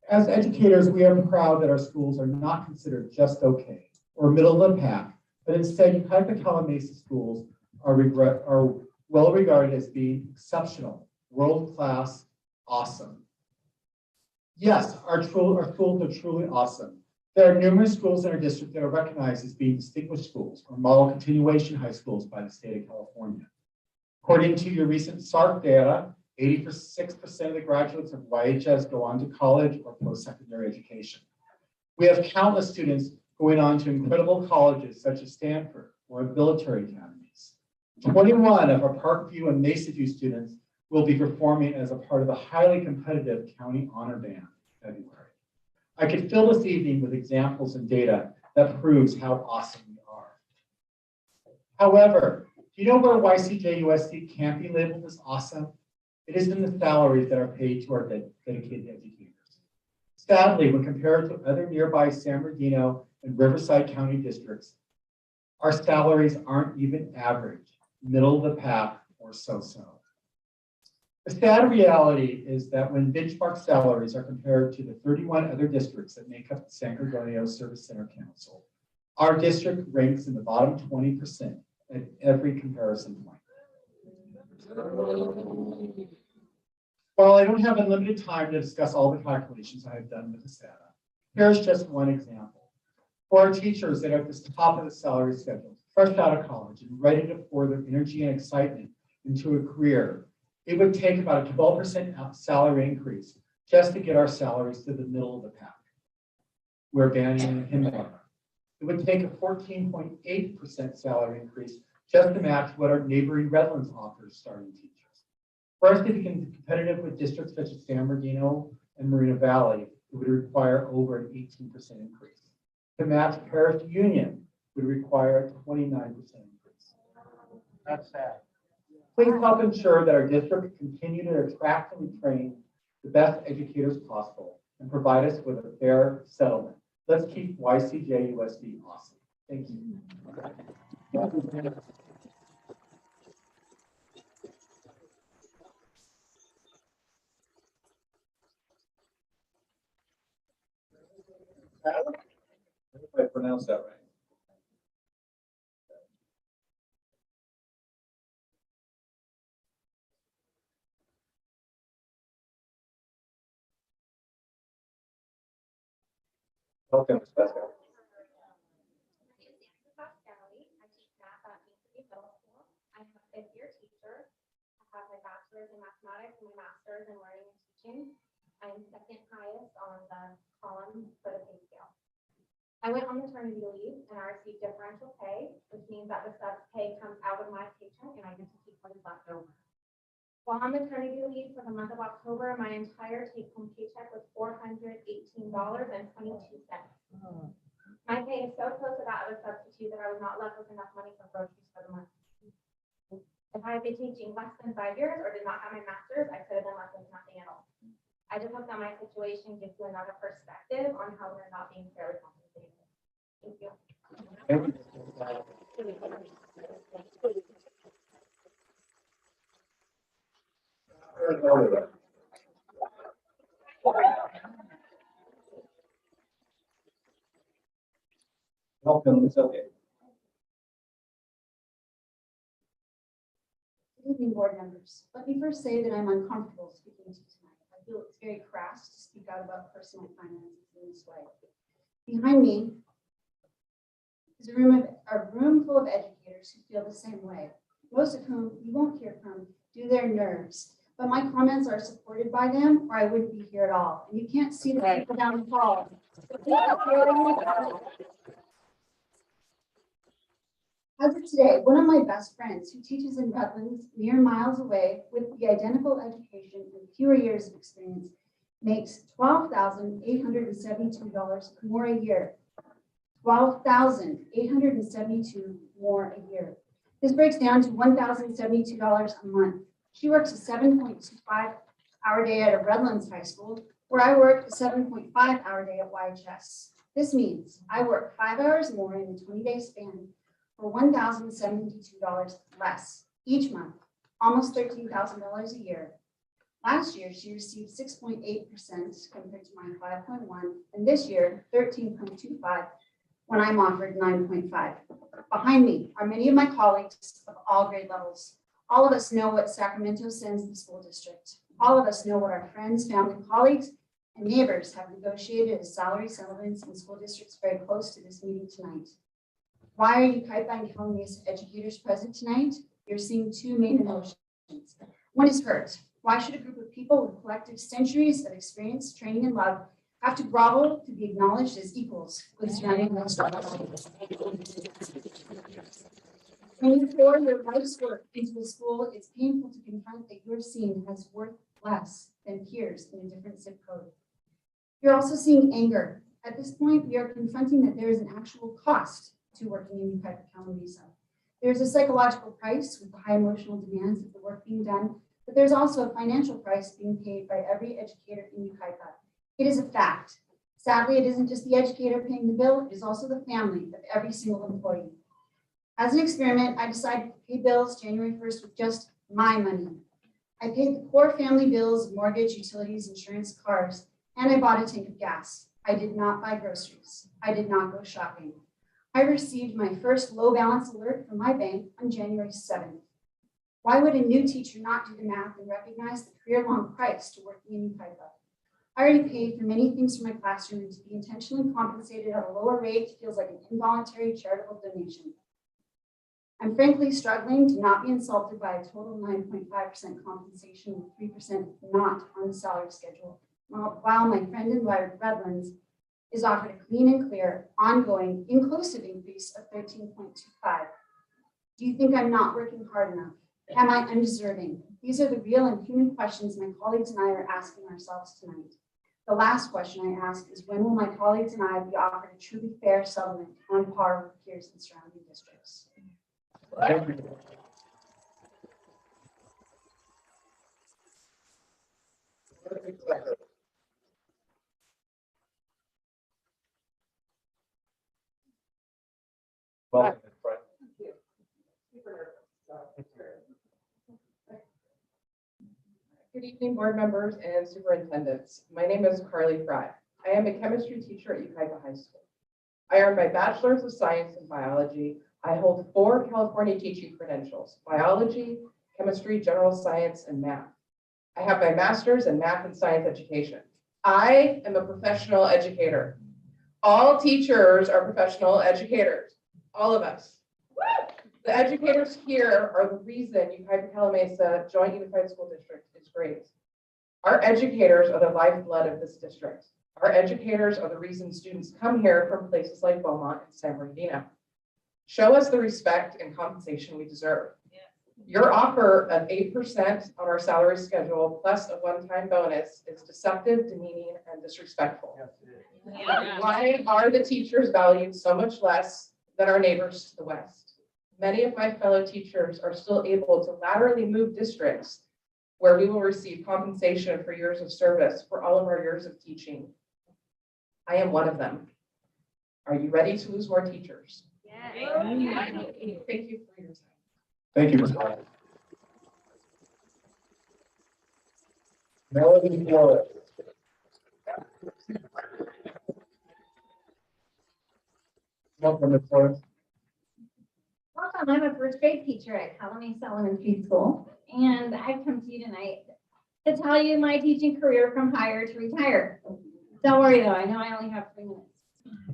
As educators, we are proud that our schools are not considered just okay or middle of the pack, but instead, Yucaipa Mesa schools are well regarded as being exceptional, world-class, awesome. Yes, our schools are truly awesome. There are numerous schools in our district that are recognized as being distinguished schools or model continuation high schools by the state of California. According to your recent SARC data, 86% of the graduates of YHS go on to college or post-secondary education. We have countless students going on to incredible colleges such as Stanford or military academies. 21 of our Parkview and Mesaview students will be performing as a part of the highly competitive County Honor Band in February. I could fill this evening with examples and data that proves how awesome we are. However, do you know where YCJUSD can't be labeled as awesome? It is in the salaries that are paid to our dedicated educators. Sadly, when compared to other nearby San Bernardino and Riverside County districts, our salaries aren't even average, middle of the pack, or so-so. The sad reality is that when benchmark salaries are compared to the 31 other districts that make up the San Gorgonio Service Center Council, our district ranks in the bottom 20% at every comparison point. While I don't have unlimited time to discuss all the calculations I have done with this data, here's just one example. For our teachers that are at the top of the salary schedule, fresh out of college and ready to pour their energy and excitement into a career, it would take about a 12% salary increase just to get our salaries to the middle of the pack. We're banning in kindergarten. It would take a 14.8% salary increase just to match what our neighboring Redlands offers starting teachers. For us to be competitive with districts such as San Bernardino and Marina Valley, it would require over an 18% increase. To match Parish Union would require a 29% increase. That's sad. Please help ensure that our district continue to attract and train the best educators possible and provide us with a fair settlement. Let's keep YCJUSD awesome. Thank you. If I pronounce that right. Welcome, Ms. Pesca. I teach math at Mesaview Middle School. I'm a fifth-year teacher. I have my bachelor's in mathematics and my master's in learning and teaching. I'm second highest on the column for the pay scale. I went on maternity leave and I received differential pay, which means that the subs pay comes out of my paycheck and I get to keep what is left over. While on maternity leave for the month of October, my entire take-home paycheck was $418.22. My pay is so close to that of a substitute that I was not left with enough money for groceries for the month. If I had been teaching less than 5 years or did not have my master's, I could have been left with nothing at all. I just hope that my situation gives you another perspective on how we're not being fairly compensated. Thank you. Welcome, it's okay. Good evening, board members. Let me first say that I'm uncomfortable speaking to you tonight. I feel it's very crass to speak out about personal finances in this way. Behind me is a room full of educators who feel the same way, most of whom you won't hear from due to their nerves. But my comments are supported by them, or I wouldn't be here at all. And you can't see the people down the hall. As of today, one of my best friends who teaches in Rutland, mere miles away, with the identical education and fewer years of experience, makes $12,872 more a year. $12,872 more a year. This breaks down to $1,072 a month. She works a 7.25-hour day at a Redlands High School, where I work a 7.5-hour day at YCJUSD. This means I work 5 hours more in a 20-day span for $1,072 less each month, almost $13,000 a year. Last year, she received 6.8% compared to my 5.1, and this year, 13.25, when I'm offered 9.5. Behind me are many of my colleagues of all grade levels. All of us know what Sacramento sends the school district. All of us know what our friends, family, colleagues, and neighbors have negotiated as salary settlements in school districts very close to this meeting tonight. Why are you UCaipa and Calumet educators present tonight? You're seeing two main emotions. One is hurt. Why should a group of people with collective centuries of experience, training, and love have to grovel to be acknowledged as equals with surrounding struggles? When you pour your life's work into a school, it's painful to confront that you're seen as worth less than peers in a different zip code. You're also seeing anger. At this point, we are confronting that there is an actual cost to working in UCaipa Calumet. There's a psychological price with the high emotional demands of the work being done, but there's also a financial price being paid by every educator in UCaipa. It is a fact. Sadly, it isn't just the educator paying the bill, it is also the family of every single employee. As an experiment, I decided to pay bills January 1st with just my money. I paid the core family bills, mortgage, utilities, insurance, cars, and I bought a tank of gas. I did not buy groceries. I did not go shopping. I received my first low balance alert from my bank on January 7th. Why would a new teacher not do the math and recognize the career-long price to working in UCaipa? I already paid for many things for my classroom, and to be intentionally compensated at a lower rate feels like an involuntary charitable donation. I'm frankly struggling to not be insulted by a total 9.5% compensation with 3% not on the salary schedule, while my friend in Redlands is offered a clean and clear, ongoing, inclusive increase of 13.25. Do you think I'm not working hard enough? Am I undeserving? These are the real and human questions my colleagues and I are asking ourselves tonight. The last question I ask is, when will my colleagues and I be offered a truly fair settlement on par with peers in surrounding districts? Welcome, Fred. Good evening, board members and superintendents. My name is Carly Fry. I am a chemistry teacher at UCaipa High School. I earned my bachelor's of science in biology. I hold 4 California teaching credentials: biology, chemistry, general science, and math. I have my master's in math and science education. I am a professional educator. All teachers are professional educators. All of us. The educators here are the reason UCaipa Calumet Joint Unified School District is great. Our educators are the lifeblood of this district. Our educators are the reason students come here from places like Beaumont and San Bernardino. Show us the respect and compensation we deserve. Your offer of 8% on our salary schedule plus a one-time bonus is deceptive, demeaning, and disrespectful. Why are the teachers valued so much less than our neighbors to the west? Many of my fellow teachers are still able to laterally move districts where we will receive compensation for years of service for all of our years of teaching. I am one of them. Are you ready to lose more teachers? Thank you for your time. Thank you, Ms. Hall. Melody Flores. Welcome, Ms. Flores. Welcome, I'm a first grade teacher at Colony Elementary School, and I've come to you tonight to tell you my teaching career from hire to retire. Don't worry though, I know I only have 3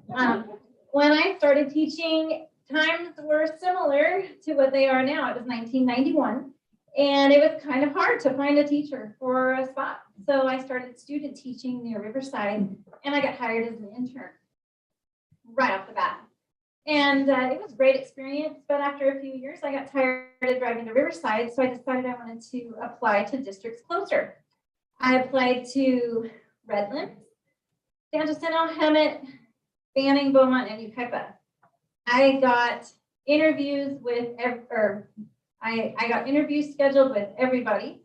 minutes. When I started teaching, times were similar to what they are now. It was 1991, and it was kind of hard to find a teacher for a spot. So I started student teaching near Riverside, and I got hired as an intern right off the bat. And it was a great experience, but after a few years, I got tired of driving to Riverside, so I decided I wanted to apply to districts closer. I applied to Redlands, San Jacinto, Hemet, Banning, Beaumont, and Yucaipa. I got interviews with, I got interviews scheduled with everybody,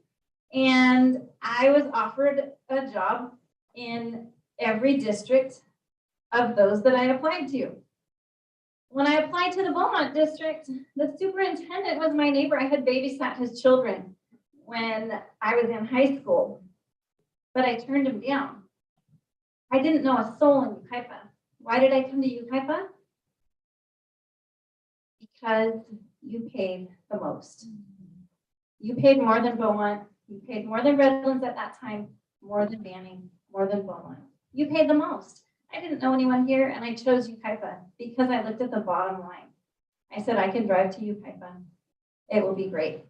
and I was offered a job in every district of those that I applied to. When I applied to the Beaumont district, the superintendent was my neighbor. I had babysat his children when I was in high school, but I turned him down. I didn't know a soul in Yucaipa. Why did I come to Yucaipa? Because you paid the most. You paid more than Beaumont. You paid more than Redlands at that time, more than Banning, more than Beaumont. You paid the most. I didn't know anyone here, and I chose Yucaipa because I looked at the bottom line. I said, I can drive to Yucaipa. It will be great.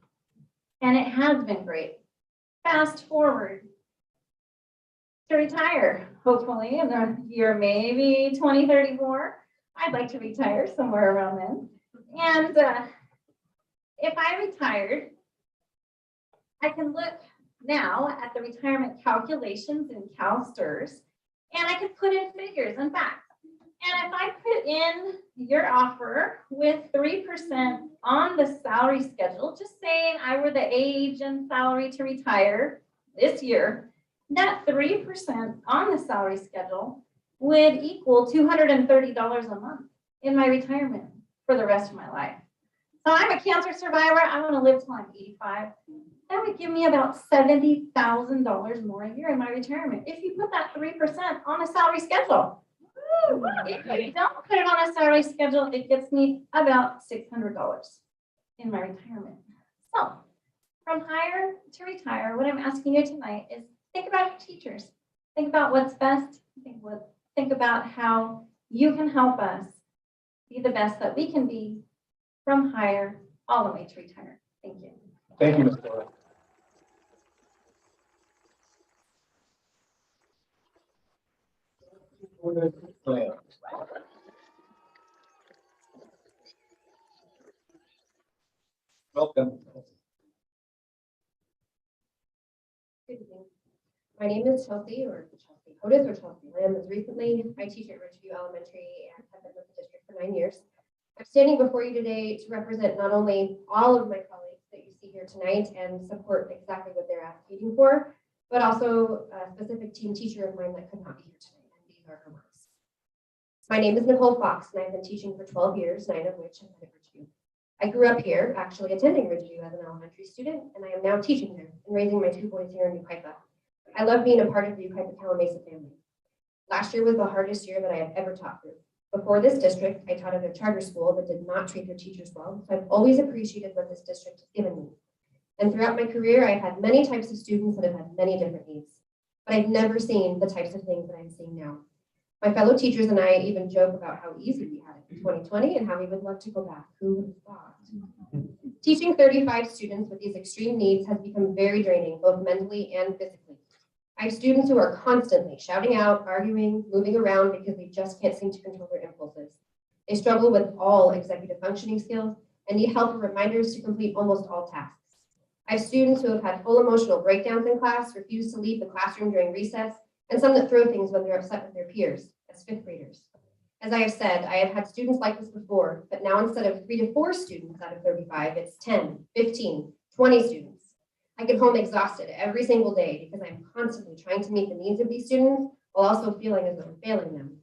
And it has been great. Fast forward to retire, hopefully in the year maybe 2034. I'd like to retire somewhere around then. And if I retired, I can look now at the retirement calculations in CalSTRS, and I could put in figures and facts. And if I put in your offer with 3% on the salary schedule, just saying I were the age and salary to retire this year, that 3% on the salary schedule would equal $230 a month in my retirement for the rest of my life. So I'm a cancer survivor. I want to live till I'm 85. That would give me about $70,000 more a year in my retirement if you put that 3% on a salary schedule. If you don't put it on a salary schedule, it gets me about $600 in my retirement. So from hire to retire, what I'm asking you tonight is think about your teachers. Think about what's best. Think about how you can help us be the best that we can be from hire all the way to retire. Thank you. Thank you, Ms. Flores. Welcome. Good evening. My name is Chelsea Otis or Chelsea Lamb. As recently, I teach at Ridgeview Elementary and have been with the district for 9 years. I'm standing before you today to represent not only all of my colleagues that you see here tonight and support exactly what they're advocating for, but also a specific team teacher of mine that could not be here tonight, and these are her words. My name is Nicole Fox, and I've been teaching for 12 years, 9 of which I've been at Ridgeview. I grew up here, actually attending Ridgeview as an elementary student, and I am now teaching there and raising my 2 boys here in Yucaipa. I love being a part of the Yucaipa-Calamasa family. Last year was the hardest year that I have ever taught through. Before this district, I taught at a charter school that did not treat their teachers well, so I've always appreciated what this district has given me. And throughout my career, I've had many types of students that have had many different needs, but I've never seen the types of things that I'm seeing now. My fellow teachers and I even joke about how easy we had it in 2020 and how we would love to go back. Who would have thought? Teaching 35 students with these extreme needs has become very draining, both mentally and physically. I have students who are constantly shouting out, arguing, moving around because they just can't seem to control their impulses. They struggle with all executive functioning skills and need help and reminders to complete almost all tasks. I have students who have had full emotional breakdowns in class, refuse to leave the classroom during recess, and some that throw things when they're upset with their peers, as 5th graders. As I have said, I have had students like this before, but now instead of 3 to 4 students out of 35, it's 10, 15, 20 students. I get home exhausted every single day because I'm constantly trying to meet the needs of these students while also feeling as though I'm failing them.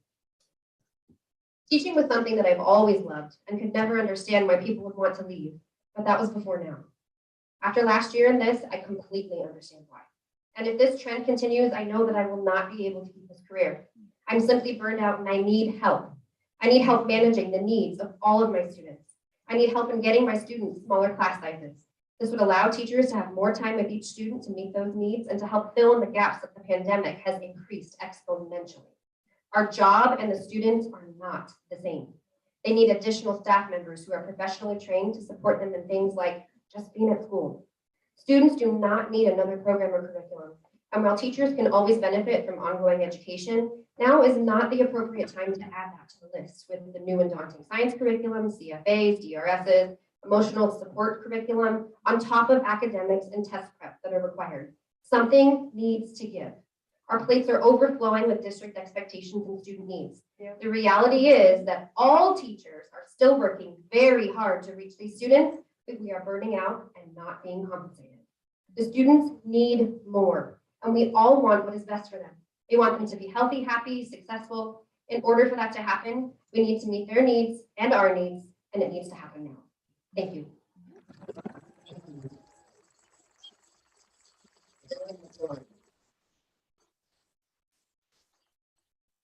Teaching was something that I've always loved and could never understand why people would want to leave, but that was before now. After last year in this, I completely understand why. And if this trend continues, I know that I will not be able to keep this career. I'm simply burned out and I need help. I need help managing the needs of all of my students. I need help in getting my students smaller class sizes. This would allow teachers to have more time with each student to meet those needs and to help fill in the gaps that the pandemic has increased exponentially. Our job and the students are not the same. They need additional staff members who are professionally trained to support them in things like just being at school. Students do not need another program or curriculum. And while teachers can always benefit from ongoing education, now is not the appropriate time to add that to the list with the new and daunting science curriculum, CFAs, DRSs, emotional support curriculum, on top of academics and test prep that are required. Something needs to give. Our plates are overflowing with district expectations and student needs. The reality is that all teachers are still working very hard to reach these students, but we are burning out and not being compensated. The students need more, and we all want what is best for them. They want them to be healthy, happy, successful. In order for that to happen, we need to meet their needs and our needs, and it needs to happen now. Thank you.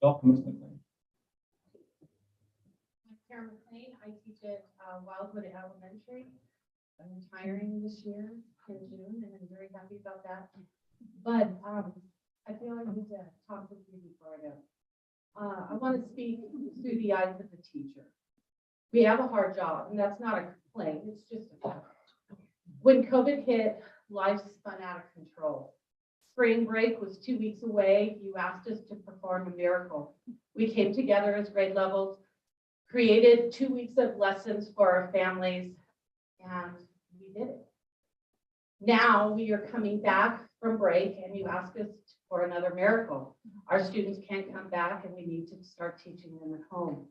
Welcome, Ms. McLean. I'm Karen McLean. I teach at Wildwood Elementary. I'm retiring this year in June, and I'm very happy about that. But I feel I need to talk with you before I go. I want to speak through the eyes of the teacher. We have a hard job, and that's not a complaint. It's just a fact. When COVID hit, life spun out of control. Spring break was 2 weeks away. You asked us to perform a miracle. We came together as grade levels, created 2 weeks of lessons for our families, and we did it. Now we are coming back from break, and you ask us for another miracle. Our students can't come back, and we need to start teaching them at home.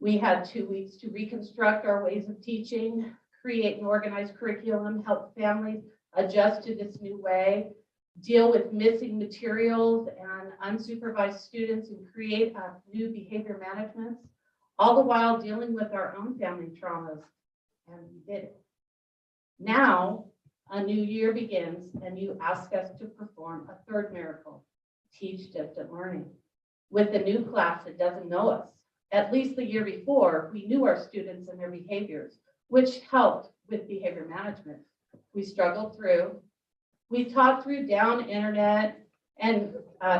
We had 2 weeks to reconstruct our ways of teaching, create an organized curriculum, help families adjust to this new way, deal with missing materials and unsupervised students, and create new behavior management, all the while dealing with our own family traumas, and we did it. Now, a new year begins, and you ask us to perform a third miracle, teach distant learning. With a new class that doesn't know us. At least the year before, we knew our students and their behaviors, which helped with behavior management. We struggled through. We taught through down internet and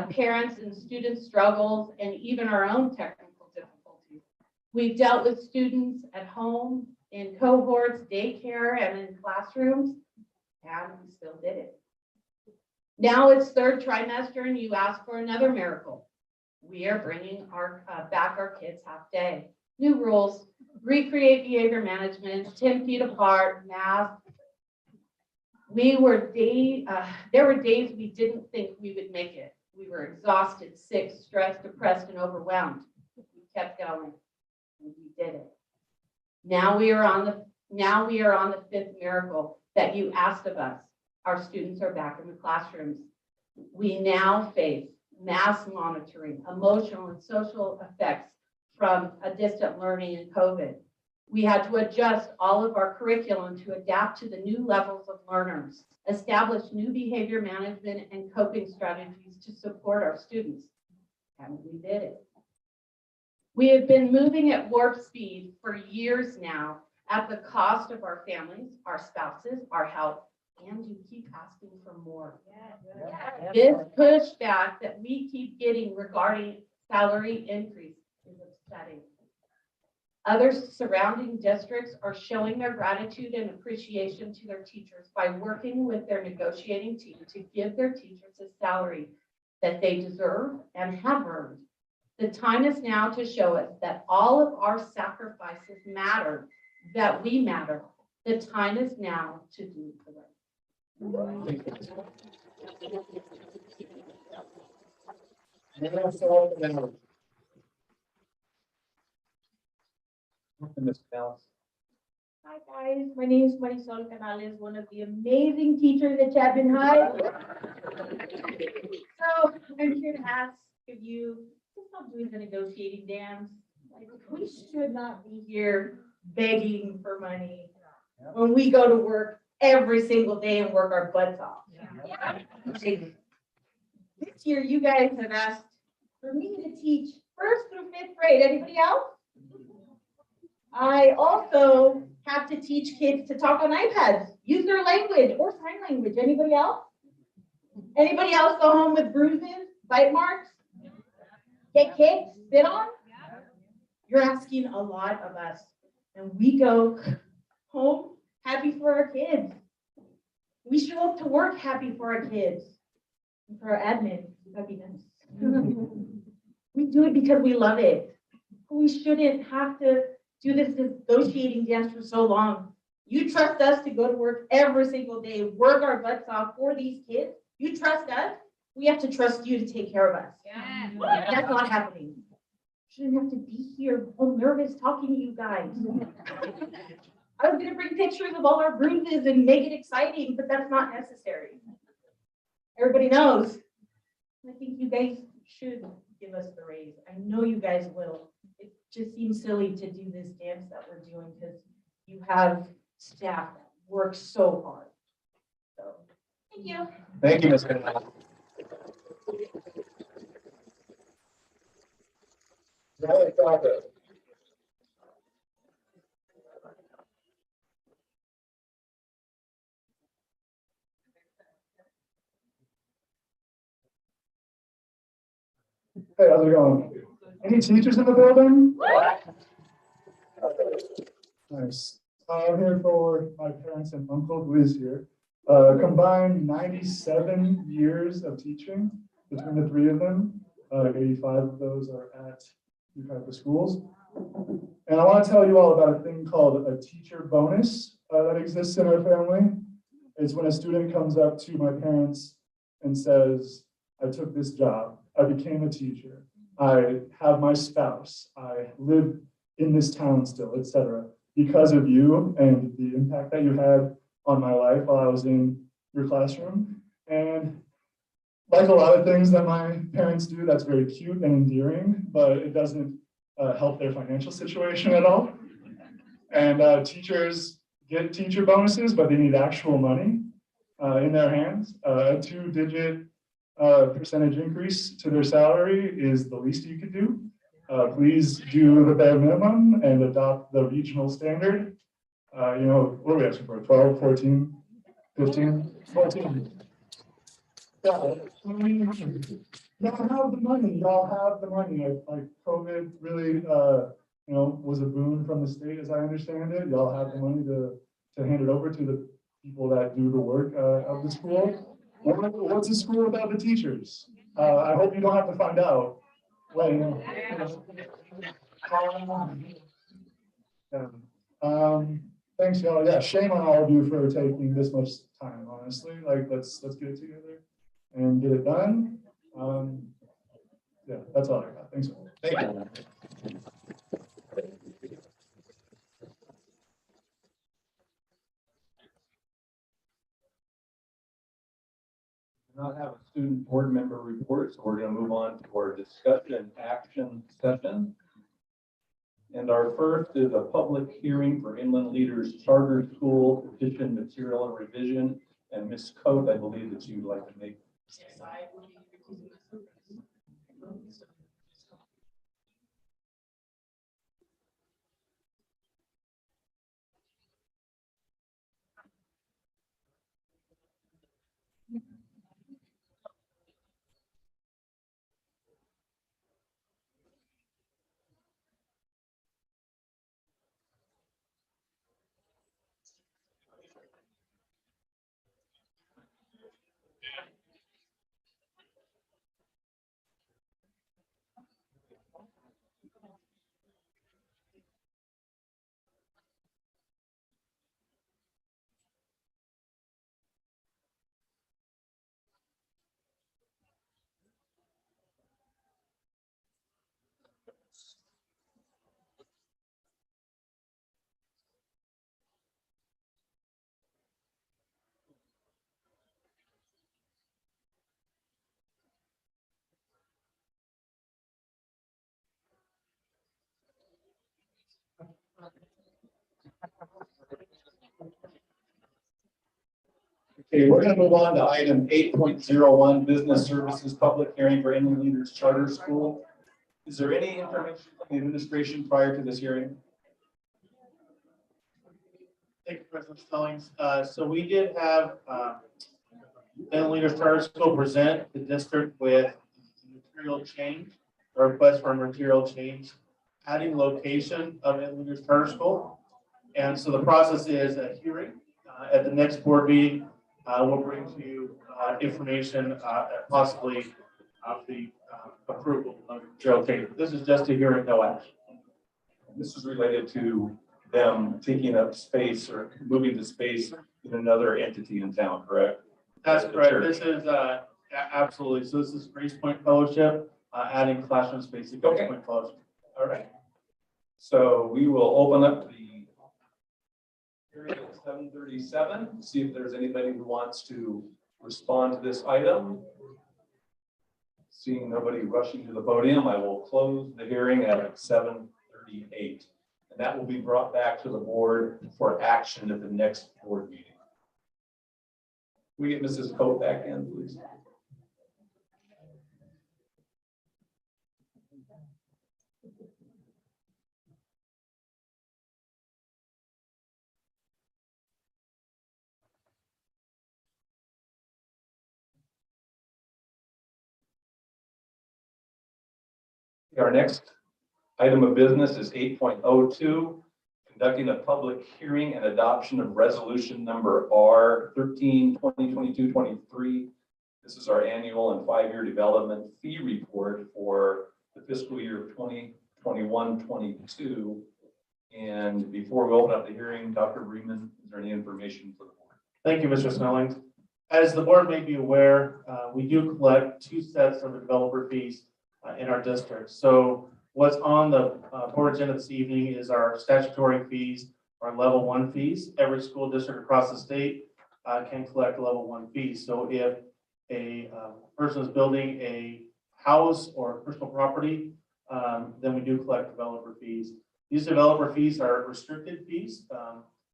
parents and student struggles and even our own technical difficulties. We dealt with students at home, in cohorts, daycare, and in classrooms, and we still did it. Now it's third trimester and you ask for another miracle. We are bringing back our kids half day. New rules, recreate behavior management, 10 feet apart, math. There were days we didn't think we would make it. We were exhausted, sick, stressed, depressed, and overwhelmed. We kept going, and we did it. Now we are on the fifth miracle that you asked of us. Our students are back in the classrooms. We now face mass monitoring, emotional and social effects from a distant learning and COVID. We had to adjust all of our curriculum to adapt to the new levels of learners, establish new behavior management and coping strategies to support our students. And we did it. We have been moving at warp speed for years now at the cost of our families, our spouses, our health, and you keep asking for more. This pushback that we keep getting regarding salary increase is upsetting. Other surrounding districts are showing their gratitude and appreciation to their teachers by working with their negotiating team to give their teachers a salary that they deserve and have earned. The time is now to show us that all of our sacrifices matter, that we matter. The time is now to do the right. Ms. Dallas. Hi, guys. My name is Marisol Canales, one of the amazing teachers at Chapman High. So I'm here to ask if you to stop doing the negotiating dance. Like, we should not be here begging for money when we go to work every single day and work our butts off. Like, this year, you guys have asked for me to teach 1st through 5th grade. Anybody else? I also have to teach kids to talk on iPads, use their language or sign language. Anybody else? Anybody else go home with bruises, bite marks, get kicked, spit on? You're asking a lot of us, and we go home happy for our kids. We show up to work happy for our kids, and for our admin, that'd be nice. We do it because we love it. We shouldn't have to do this negotiating dance for so long. You trust us to go to work every single day, work our butts off for these kids. You trust us. We have to trust you to take care of us. That's not happening. Shouldn't have to be here all nervous talking to you guys. I was gonna bring pictures of all our bruises and make it exciting, but that's not necessary. Everybody knows. I think you guys should give us the raise. I know you guys will. It just seems silly to do this dance that we're doing because you have staff that work so hard. So, thank you. Thank you, Ms. Canales. Hey, how's it going? Any teachers in the building? Nice. I'm here for my parents and uncle who is here. Combined 97 years of teaching between the three of them. 85 of those are at the schools. And I want to tell you all about a thing called a teacher bonus that exists in our family. It's when a student comes up to my parents and says, I took this job, I became a teacher, I have my spouse, I live in this town still, etc. Because of you and the impact that you had on my life while I was in your classroom. And like a lot of things that my parents do, that's very cute and endearing, but it doesn't help their financial situation at all. And teachers get teacher bonuses, but they need actual money in their hands. A 2-digit percentage increase to their salary is the least you could do. Please do the bare minimum and adopt the regional standard. What are we asking for? 12, 14, 15, 14. Yeah. Y'all have the money. Y'all have the money. Like COVID really, was a boon from the state, as I understand it. Y'all have the money to hand it over to the people that do the work of the school. What's a school without the teachers? I hope you don't have to find out. When, thanks, y'all. Yeah, shame on all of you for taking this much time, honestly. Like, let's get it together and get it done. Yeah, that's all I got. Thanks. Thank you. Do not have a student board member report, so we're going to move on to our discussion action session. And our first is a public hearing for Inland Leaders Charter School petition material and revision. And Ms. Coate, I believe that you'd like to make. Yes, I will be recusing myself. Okay, we're going to move on to item 8.01, business services, public hearing for Inland Leaders Charter School. Is there any information from the administration prior to this hearing? Thank you, President Stallings. So we did have Inland Leaders Charter School present the district with material change, or request for material change, adding location of Inland Leaders Charter School. And so the process is a hearing at the next board meeting. We'll bring to you information, possibly of the approval of material change. This is just a hearing, no action. This is related to them taking up space or moving the space in another entity in town, correct? That's The correct. church. This is absolutely. So this is Grace Point Fellowship, adding classroom space to Grace Okay. Point Fellowship. All right. So we will open up the hearing at 7:37, see if there's anybody who wants to respond to this item. Seeing nobody rushing to the podium, I will close the hearing at 7:38. And that will be brought back to the board for action at the next board meeting. Can we get Mrs. Coate back in, please? Our next item of business is 8.02, conducting a public hearing and adoption of resolution number R 13/2022-23. This is our annual and 5-year development fee report for the fiscal year of 2021-22. And before we open up the hearing, Dr. Bremen, is there any information for the board? Thank you, Mr. Snellings. As the board may be aware, we do collect 2 sets of developer fees in our district. So what's on the board agenda this evening is our statutory fees, our level 1 fees. Every school district across the state can collect level 1 fees. So if a person is building a house or personal property, then we do collect developer fees. These developer fees are restricted fees.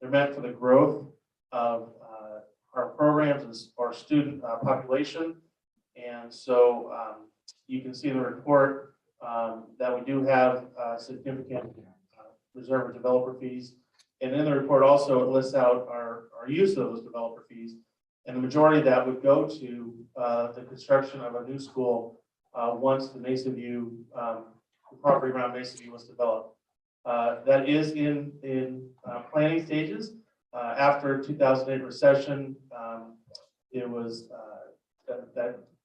They're meant for the growth of our programs and our student population. And so you can see in the report that we do have significant reserve of developer fees. And in the report also, it lists out our use of those developer fees. And the majority of that would go to the construction of a new school once the Mesa View, the property around Mesa View was developed. That is in planning stages. After 2008 recession, it was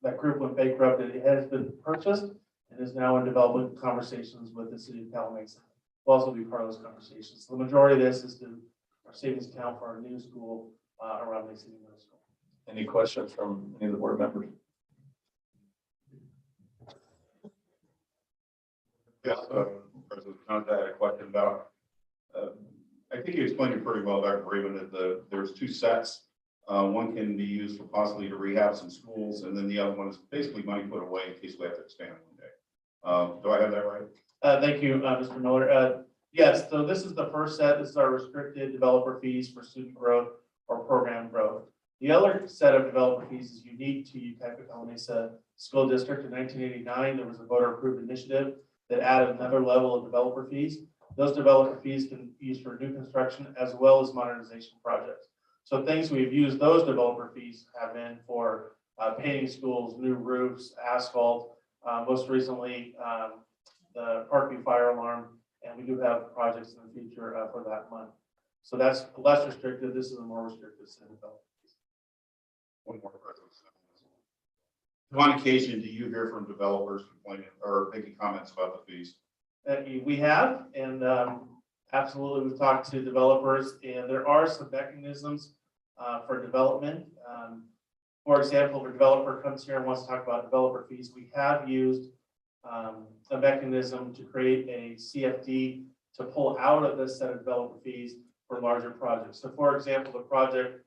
that group went bankrupt. It has been purchased and is now in development conversations with the city of Calamasa. We'll also be part of those conversations. So the majority of this is our savings account for our new school around Mesa View Middle School. Any questions from any of the board members? Yes, President Hunt, I had a question about, I think you explained it pretty well, Dr. Bremen, that there's 2 sets. One can be used for possibly to rehab some schools, and then the other one is basically money put away in case we have to expand one day. Do I have that right? Thank you, Mr. Miller. Yes, so this is the first set. This is our restricted developer fees for student growth or program growth. The other set of developer fees is unique to Yucaipa-Calamasa School District. In 1989, there was a voter approved initiative that added another level of developer fees. Those developer fees can be used for new construction as well as modernization projects. So things we've used those developer fees have been for painting schools, new roofs, asphalt, most recently the Parkview fire alarm, and we do have projects in the future for that month. So that's less restricted. This is a more restricted set of developer fees. One more, President. On occasion, do you hear from developers complaining or making comments about the fees? We have, and absolutely, we've talked to developers, and there are some mechanisms for development. For example, if a developer comes here and wants to talk about developer fees, we have used a mechanism to create a CFD to pull out of this set of developer fees for larger projects. So for example, the project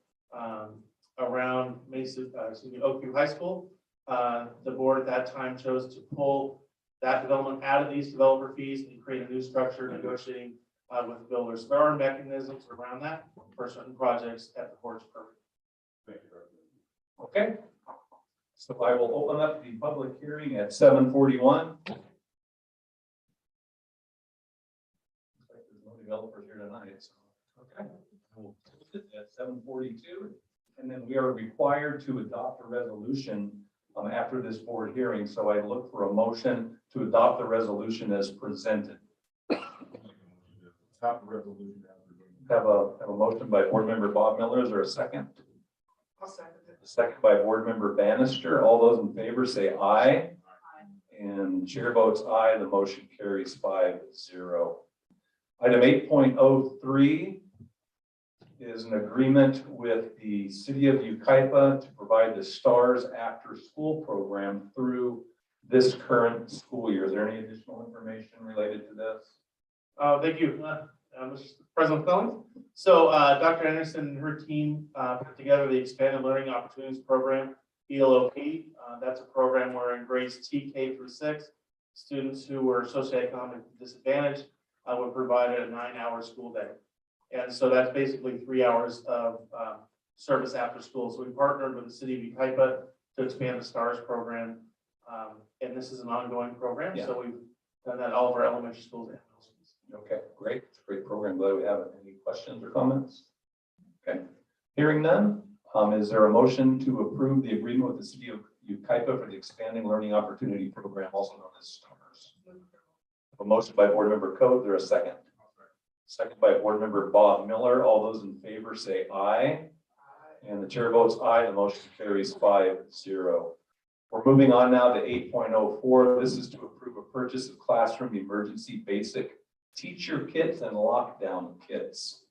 around Oakview High School, the board at that time chose to pull that development out of these developer fees and create a new structure negotiating with builders. There are mechanisms around that for certain projects at the board's purview. Thank you, Dr. Okay. So I will open up the public hearing at 7:41. Looks like there's no developers here tonight, so, okay. We'll close it at 7:42, and then we are required to adopt a resolution after this board hearing. So I look for a motion to adopt the resolution as presented. Top resolution. Have a motion by board member Bob Miller. Is there a second? I'll second it. A second by board member Bannister. All those in favor say aye. And chair votes aye. The motion carries 5-0. Item 8.03 is an agreement with the city of Yucaipa to provide the STARS after school program through this current school year. Is there any additional information related to this? Thank you, Mr. President Felling. So Dr. Anderson and her team put together the Expanded Learning Opportunities Program, ELOP. That's a program where in grades TK through 6, students who were socioeconomic disadvantaged were provided a 9-hour school day. And so that's basically 3 hours of service after school. So we partnered with the city of Yucaipa to expand the STARS program. And this is an ongoing program. Yeah. So we've done that all of our elementary schools and middle schools. Okay, great. It's a great program. Glad we have it. Any questions or comments? Okay. Hearing none, is there a motion to approve the agreement with the city of Yucaipa for the Expanding Learning Opportunity Program, also known as STARS? A motion by board member Coe. Is there a second? Second by board member Bob Miller. All those in favor say aye. And the chair votes aye. The motion carries 5-0. We're moving on now to 8.04. This is to approve a purchase of classroom emergency basic teacher kits and lockdown kits.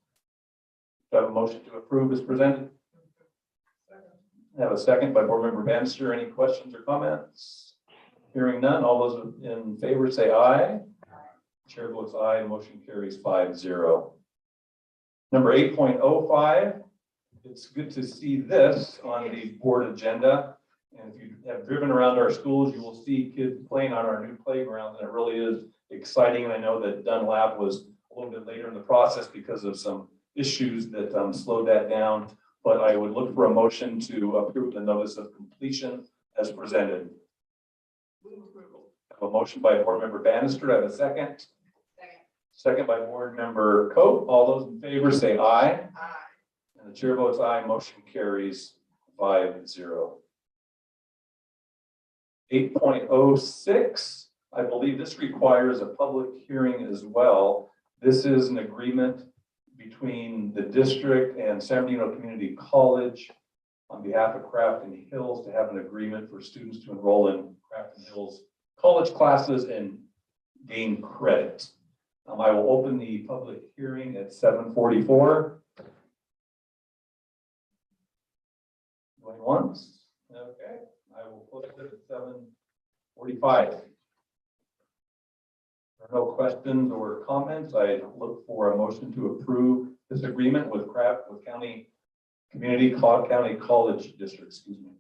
Do I have a motion to approve as presented? I have a second by board member Bannister. Any questions or comments? Hearing none. All those in favor say aye. Chair votes aye. Motion carries 5-0. Number 8.05. It's good to see this on the board agenda. And if you have driven around our schools, you will see kids playing on our new playground, and it really is exciting. And I know that Dunlap was a little bit later in the process because of some issues that slowed that down. But I would look for a motion to approve the notice of completion as presented. I have a motion by board member Bannister. I have a second. Second by board member Coe. All those in favor say aye. Aye. And the chair votes aye. Motion carries 5-0. 8.06, I believe this requires a public hearing as well. This is an agreement between the district and San Bernardino Community College on behalf of Crafton Hills to have an agreement for students to enroll in Crafton Hills college classes and gain credit. I will open the public hearing at 7:44. Going once? Okay. I will close it at 7:45. There are no questions or comments. I look for a motion to approve this agreement with County College District, excuse me.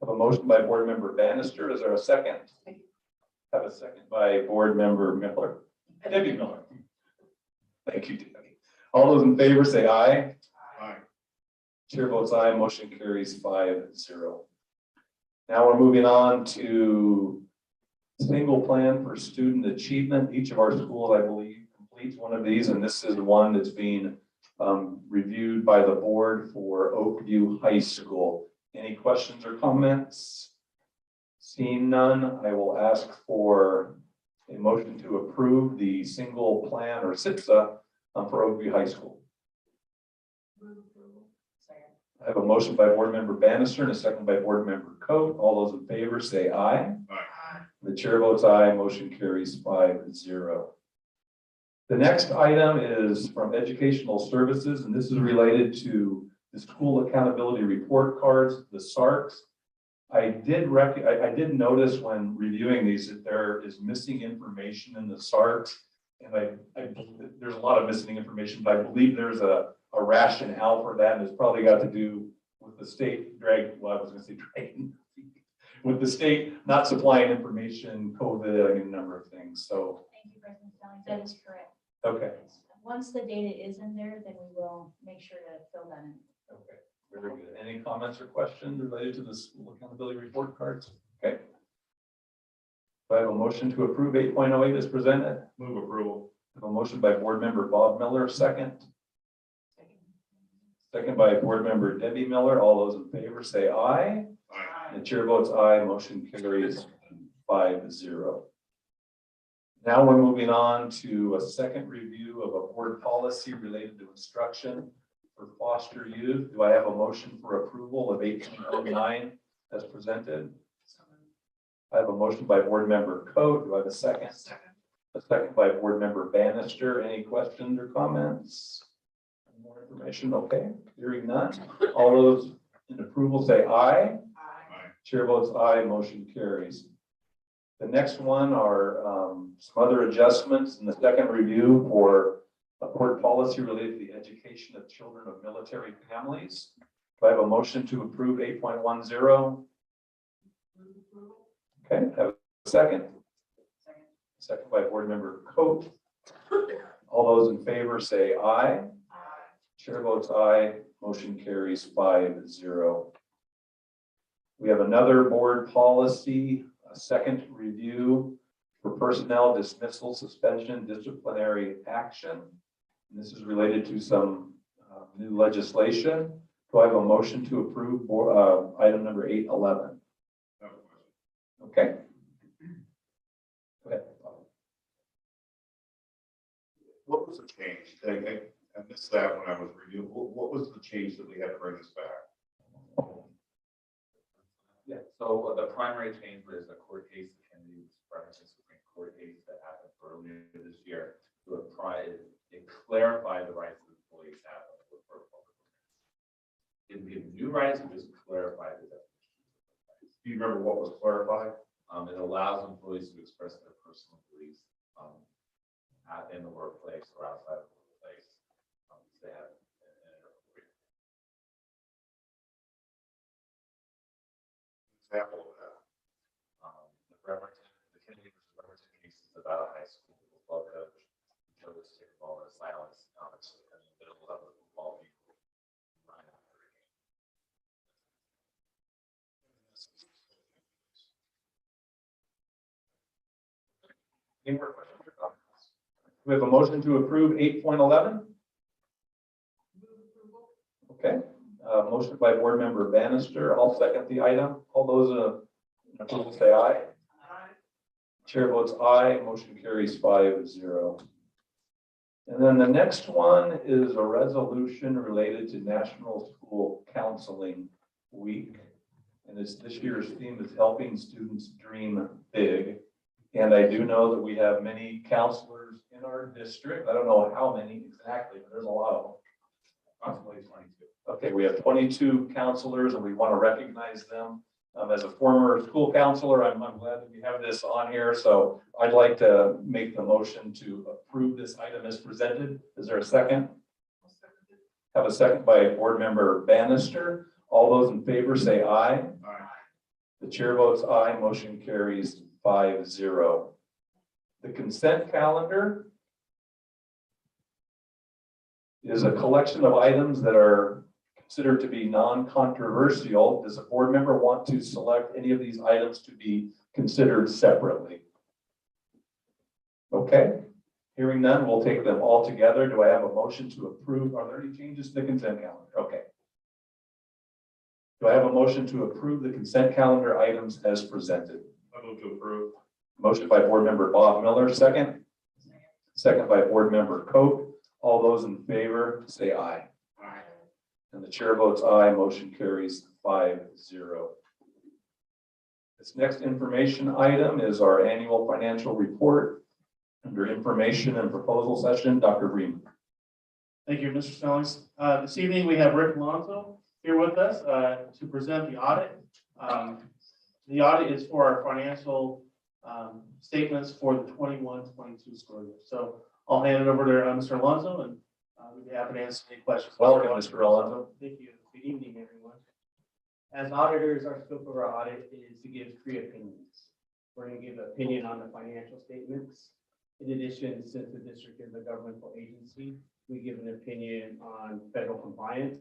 Have a motion by board member Bannister. Is there a second? Have a second by board member Miller. Debbie Miller. Thank you, Debbie. All those in favor say aye. Aye. Chair votes aye. Motion carries 5-0. Now we're moving on to single plan for student achievement. Each of our schools, I believe, completes one of these, and this is one that's being reviewed by the board for Oakview High School. Any questions or comments? Seeing none, I will ask for a motion to approve the single plan or CECA for Oakview High School. I have a motion by board member Bannister and a second by board member Coe. All those in favor say aye. Aye. The chair votes aye. Motion carries 5-0. The next item is from Educational Services, and this is related to the school accountability report cards, the SARCs. I did notice when reviewing these that there is missing information in the SARCs, and there's a lot of missing information, but I believe there's a rationale for that, and it's probably got to do with the state with the state not supplying information, COVID, a number of things. So Thank you, President Stelling. That is correct. Okay, Once the data is in there, then we will make sure to fill that in. okay, very good. Any comments or questions related to the school accountability report cards? Okay. Do I have a motion to approve 8.08 as presented? Move approval. I have a motion by board member Bob Miller, second. Second by board member Debbie Miller. All those in favor say aye. Aye. The chair votes aye. Motion carries 5-0. Now we're moving on to a second review of a board policy related to instruction for foster youth. Do I have a motion for approval of 1809 as presented? I have a motion by board member Coe. Do I have a second? A second by board member Bannister. Any questions or comments? Any more information? Okay, hearing none. All those in approval say aye. Chair votes aye. Motion carries. The next one are some other adjustments in the second review for a board policy related to the education of children of military families. Do I have a motion to approve 8.10? Okay, have a second. Second by board member Coe. All those in favor say aye. Chair votes aye. Motion carries 5-0. We have another board policy, a second review for personnel dismissal, suspension, disciplinary action. And this is related to some new legislation. Do I have a motion to approve item number 811? Okay. Go ahead. What was the change? I missed that when I was reviewing. What was the change that we had to bring this back? Yeah, so the primary change was a court case that Kennedy was referencing, Supreme Court case that happened earlier this year. To apply it clarified the rights that employees have. Didn't give new rights, it just clarified the definition. Do you remember what was clarified? It allows employees to express their personal beliefs in the workplace or outside of the workplace. They have Example of that. The Kennedy versus Bremerton case is about a high school football coach who chose to take a ball in silence in the middle of a football field. Any more questions or comments? We have a motion to approve 8.11. Okay, motion by board member Bannister. I'll second the item. All those in approval say aye. Chair votes aye. Motion carries 5-0. And then the next one is a resolution related to National School Counseling Week. And this year's theme is helping students dream big. And I do know that we have many counselors in our district. I don't know how many exactly, but there's a lot of them. Approximately 22. Okay, we have 22 counselors and we want to recognize them. As a former school counselor, I'm glad that we have this on here. So I'd like to make the motion to approve this item as presented. Is there a second? Have a second by board member Bannister. All those in favor say aye. Aye. The chair votes aye. Motion carries 5-0. The consent calendar is a collection of items that are considered to be non-controversial. Does a board member want to select any of these items to be considered separately? Okay, hearing none, we'll take them all together. Do I have a motion to approve? Are there any changes to the consent calendar? Okay. Do I have a motion to approve the consent calendar items as presented? I move to approve. Motion by board member Bob Miller, second. Second by board member Coe. All those in favor say aye. Aye. And the chair votes aye. Motion carries 5-0. This next information item is our annual financial report. Under information and proposal session, Dr. Bream. Thank you, Mr. Stallings. This evening, we have Rick Alonso here with us to present the audit. The audit is for our financial statements for the 21-22 school year. So I'll hand it over to Mr. Alonso and we'd be happy to answer any questions. Welcome, Mr. Alonso. Thank you. Good evening, everyone. As auditors, our scope of our audit is to give 3 opinions. We're going to give an opinion on the financial statements, In addition, since the district is a governmental agency, we give an opinion on federal compliance.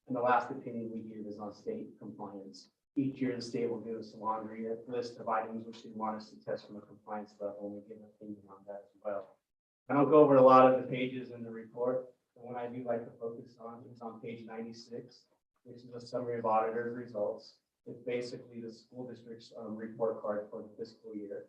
And the last opinion we give is on state compliance. Each year, the state will give us a laundry list of items which they want us to test from a compliance level, and we give an opinion on that as well. I don't go over a lot of the pages in the report, but what I do like to focus on is on page 96, which is a summary of auditor's results. It's basically the school district's report card for the fiscal year.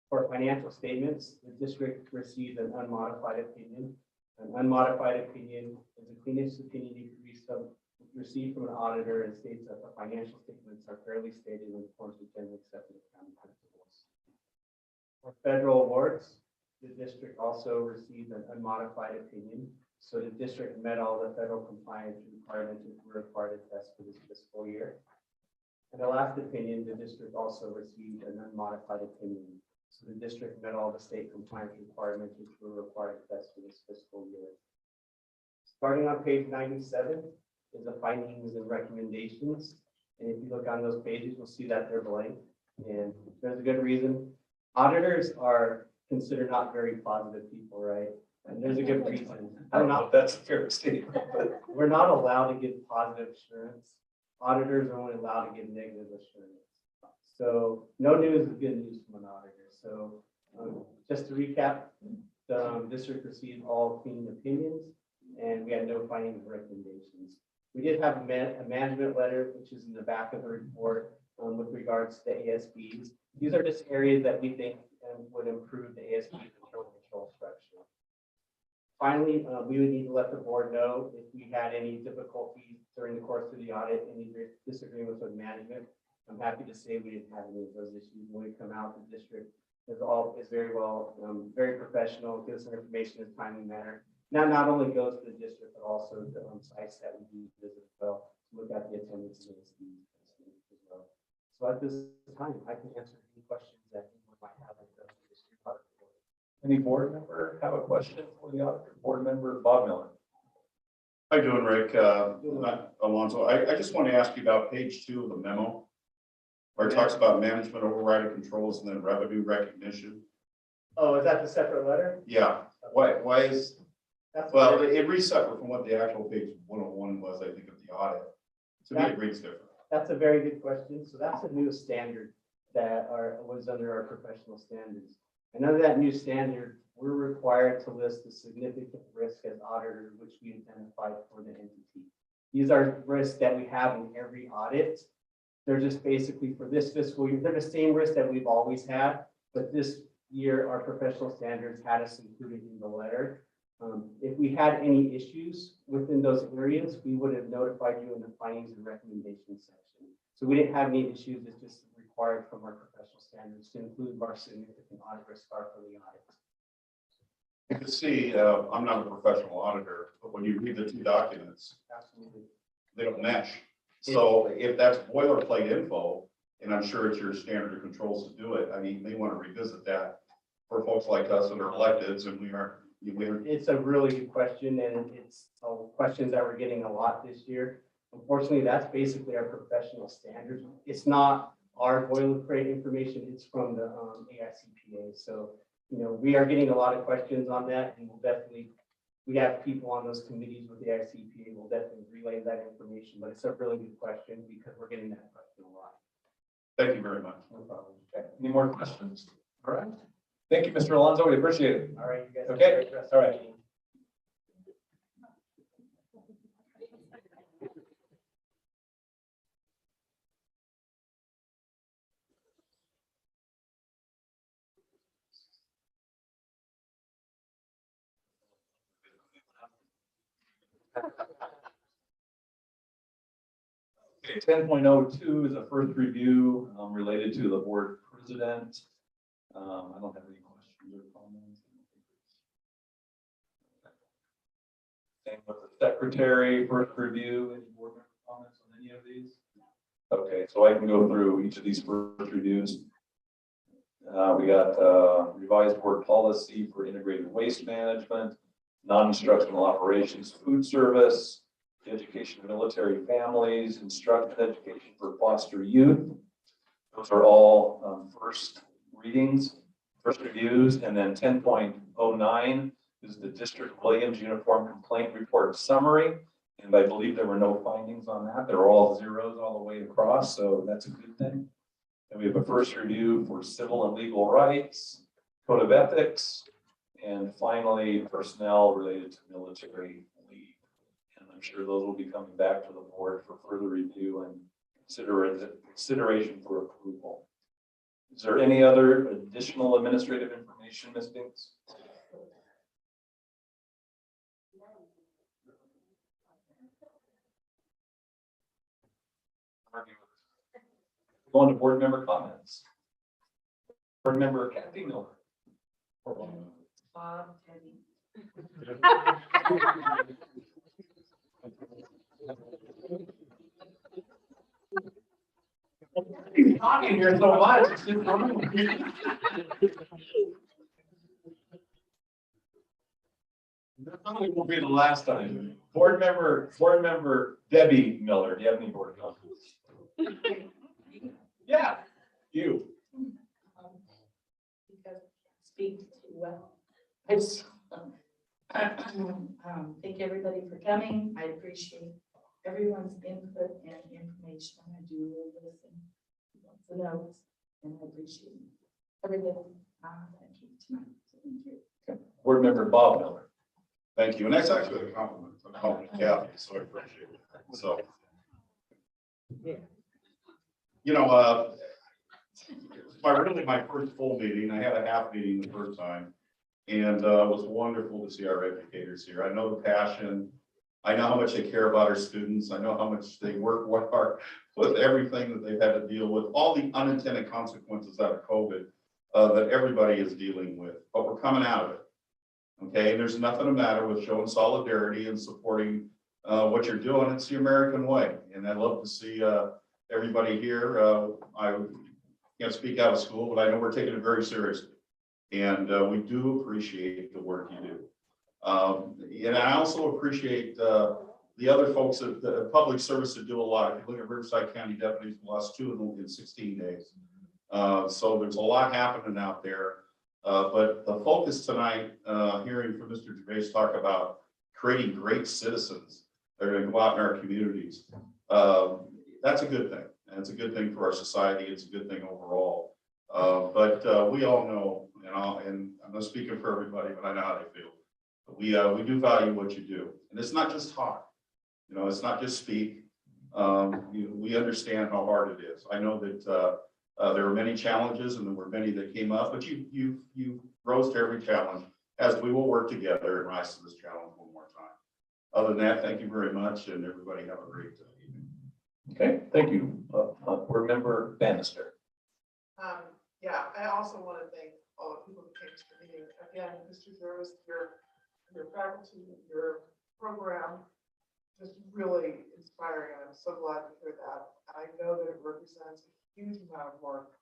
For financial statements, the district received an unmodified opinion. An unmodified opinion is the cleanest opinion you can receive from an auditor and states that the financial statements are fairly stated in accordance with generally accepted accounting principles. For federal awards, the district also received an unmodified opinion. So the district met all the federal compliance requirements that were required to test for this fiscal year. And the last opinion, the district also received an unmodified opinion. So the district met all the state compliance requirements which were required to test for this fiscal year. Starting on page 97 is the findings and recommendations. And if you look on those pages, you'll see that they're blank. And there's a good reason. Auditors are considered not very positive people, right? And there's a good reason. I don't know if that's a fair statement, but We're not allowed to give positive assurance. Auditors are only allowed to give negative assurance. So no news is good news from an auditor. So just to recap, the district received all clean opinions and we had no findings or recommendations. We did have a management letter, which is in the back of the report with regards to ASBs. These are just areas that we think would improve the ASB control structure. Finally, we would need to let the board know if we had any difficulties during the course of the audit, any disagreements with management. I'm happy to say we didn't have any of those issues. When we come out, the district is very well, very professional, gives us information in a timely manner. Now, not only goes to the district, but also to sites that we do visit as well, to look at the attendance and as well. So at this time, I can answer any questions that anyone might have. any board member have a question for the auditor? Board member Bob Miller. How you doing, Rick? Alonso, I just want to ask you about page 2 of the memo, where it talks about management override of controls and then revenue recognition. Oh, is that the separate letter? Yeah. Why is, well, it reads separate from what the actual page 101 was, I think, of the audit. To me, it reads different. That's a very good question. So that's a new standard that was under our professional standards. And under that new standard, we're required to list the significant risk as auditors, which we identified for the entity. These are risks that we have in every audit. They're just basically for this fiscal year, they're the same risks that we've always had, but this year our professional standards had us included in the letter. If we had any issues within those areas, we would have notified you in the findings and recommendations section. So we didn't have any issues. It's just required from our professional standards to include our significant audit risk for the audit. You can see, I'm not a professional auditor, but when you read the two documents, Absolutely. they don't mesh. So if that's boilerplate info, and I'm sure it's your standard of controls to do it, I mean, you may want to revisit that for folks like us that are electeds, and we are. It's a really good question, and it's questions that we're getting a lot this year. Unfortunately, that's basically our professional standards. It's not our boilerplate information, it's from the AICPA. So, you know, we are getting a lot of questions on that, and we'll definitely, we have people on those committees with the AICPA, we'll definitely relay that information, but it's a really good question because we're getting that question a lot. Thank you very much. No problem. Okay. Any more questions? All right. Thank you, Mr. Alonso. We appreciate it. All right, you guys. Okay. All right. Okay, 10.02 is a first review related to the board president. I don't have any questions or comments. Same with the secretary, first review. Any board member comments on any of these? Okay, so I can go through each of these first reviews. We got revised board policy for integrated waste management, non-instructional operations, food service, education of military families, instruction education for foster youth. Those are all first readings. first reviews, and then 10.09 is the District Williams Uniform Complaint Report Summary. And I believe there were no findings on that. They're all zeros all the way across, so that's a good thing. And we have a first review for civil and legal rights, code of ethics, and finally, personnel related to military leave. And I'm sure those will be coming back to the board for further review and consideration for approval. Is there any other additional administrative information, Ms. Binks? Going to board member comments. Board member Kathy Miller. Bob, Teddy. Talking here so much. It's just wrong. This probably won't be the last time. Board member Debbie Miller. Do you have any board comments? Yeah, you. Because I speak too well. Thank everybody for coming. I appreciate everyone's input and information. I do listen to the notes, and I appreciate everything. Thank you tonight. Thank you. Okay. Board member Bob Miller. Thank you. And that's actually a compliment. I'm calling Kathy, so I appreciate it. So, you know, my first full meeting. I had a half meeting the first time. And it was wonderful to see our educators here. I know the passion. I know how much they care about our students. I know how much they work hard with everything that they've had to deal with, all the unintended consequences out of COVID that everybody is dealing with. But we're coming out of it. Okay, and there's nothing the matter with showing solidarity and supporting what you're doing. It's the American way. And I love to see everybody here. I can't speak out of school, but I know we're taking it very seriously. And we do appreciate the work you do. And I also appreciate the other folks at the public service that do a lot. If you look at Riverside County deputies, we lost 2 in 16 days. So there's a lot happening out there. But the focus tonight, hearing from Mr. Gervais talk about creating great citizens that are going to go out in our communities, that's a good thing. And it's a good thing for our society. It's a good thing overall. But we all know, and I'm not speaking for everybody, but I know how they feel. But we do value what you do. And it's not just talk. It's not just speak. We understand how hard it is. I know that there were many challenges and there were many that came up, but you rose to every challenge, as we will work together and rise to this challenge one more time. Other than that, thank you very much, and everybody have a great evening. Okay, thank you. Board member Bannister. Yeah, I also want to thank all the people who came to the meeting. Again, Mr. Gervais, your faculty, your program, just really inspiring, and I'm so glad to hear that. I know that it represents a huge amount of work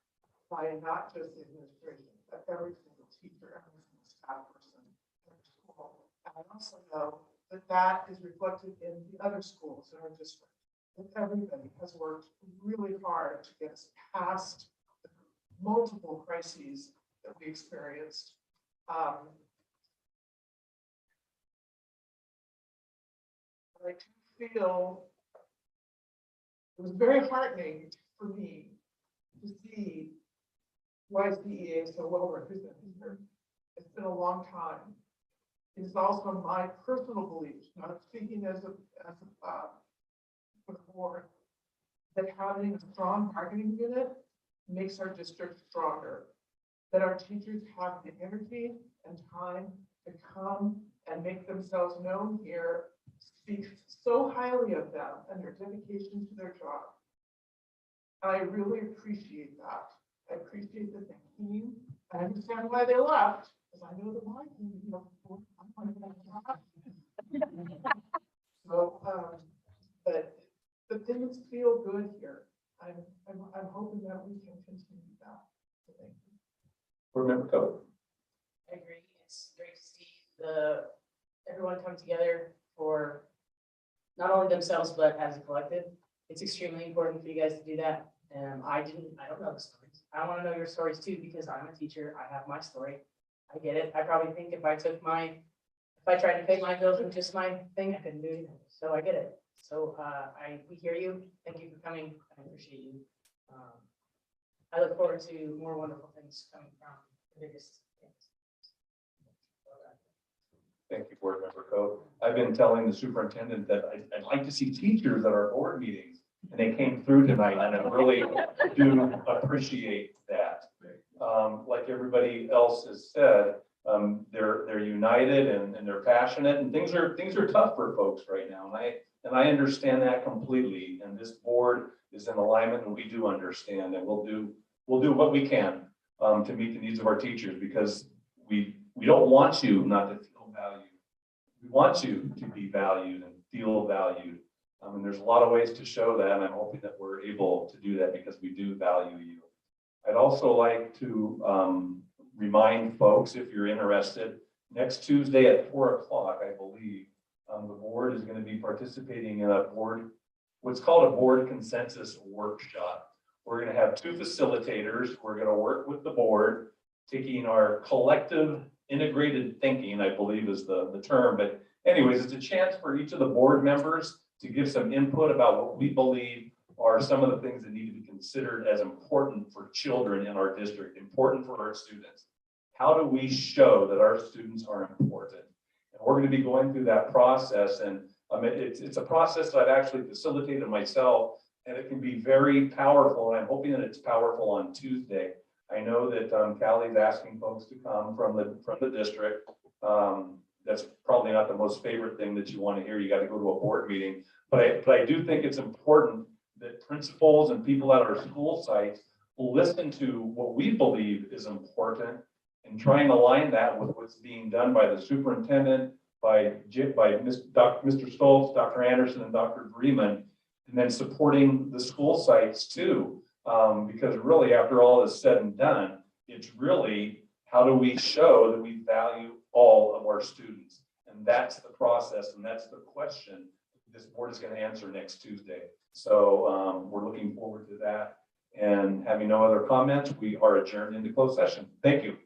by not just the administration, but every single teacher, every single staff person in our school. And I also know that that is reflected in the other schools in our district. And everybody has worked really hard to get us past the multiple crises that we experienced. I do feel it was very heartening for me to see YCEA so well represented here. It's been a long time. It's also my personal belief, not speaking as a for the board, that having a strong bargaining unit makes our district stronger. That our teachers have the energy and time to come and make themselves known here, speak so highly of them and their dedication to their job. I really appreciate that. I appreciate that they came. I understand why they left, because I know that my team, so, but things feel good here. I'm hoping that we can continue that. So thank you. Board member Coe. I agree. It's great to see everyone come together for not only themselves, but as a collective. it's extremely important for you guys to do that. I don't know the stories. I want to know your stories too, because I'm a teacher. I have my story. I get it. I probably think if I tried to pay my bills with just my thing, I couldn't do anything. So I get it. So we hear you. Thank you for coming. I appreciate you. I look forward to more wonderful things coming from the biggest things. Thank you, Board Member Coe. I've been telling the superintendent that I'd like to see teachers at our board meetings, and they came through tonight, and I really do appreciate that. Like everybody else has said, they're united and they're passionate, and things are tough for folks right now, and I understand that completely. And this board is in alignment, and we do understand, and we'll do what we can to meet the needs of our teachers, because we don't want you not to feel valued. We want you to be valued and feel valued. And there's a lot of ways to show that, and I'm hoping that we're able to do that because we do value you. I'd also like to remind folks, if you're interested, next Tuesday at 4 o'clock, I believe, the board is going to be participating in what's called a board consensus workshop. We're going to have 2 facilitators. We're going to work with the board, taking our collective integrated thinking, I believe is the term. But anyways, it's a chance for each of the board members to give some input about what we believe are some of the things that need to be considered as important for children in our district, important for our students. How do we show that our students are important? And we're going to be going through that process, and it's a process that I've actually facilitated myself, and it can be very powerful, and I'm hoping that it's powerful on Tuesday. I know that Callie's asking folks to come from the district. That's probably not the most favorite thing that you want to hear. You got to go to a board meeting, but I do think it's important that principals and people at our school sites will listen to what we believe is important and try and align that with what's being done by the superintendent, by Mr. Stoltz, Dr. Anderson, and Dr. Bremen, and then supporting the school sites too. Because really, after all is said and done, it's really how do we show that we value all of our students? And that's the process, and that's the question this board is going to answer next Tuesday. So we're looking forward to that. And having no other comments, we are adjourned into closed session. Thank you.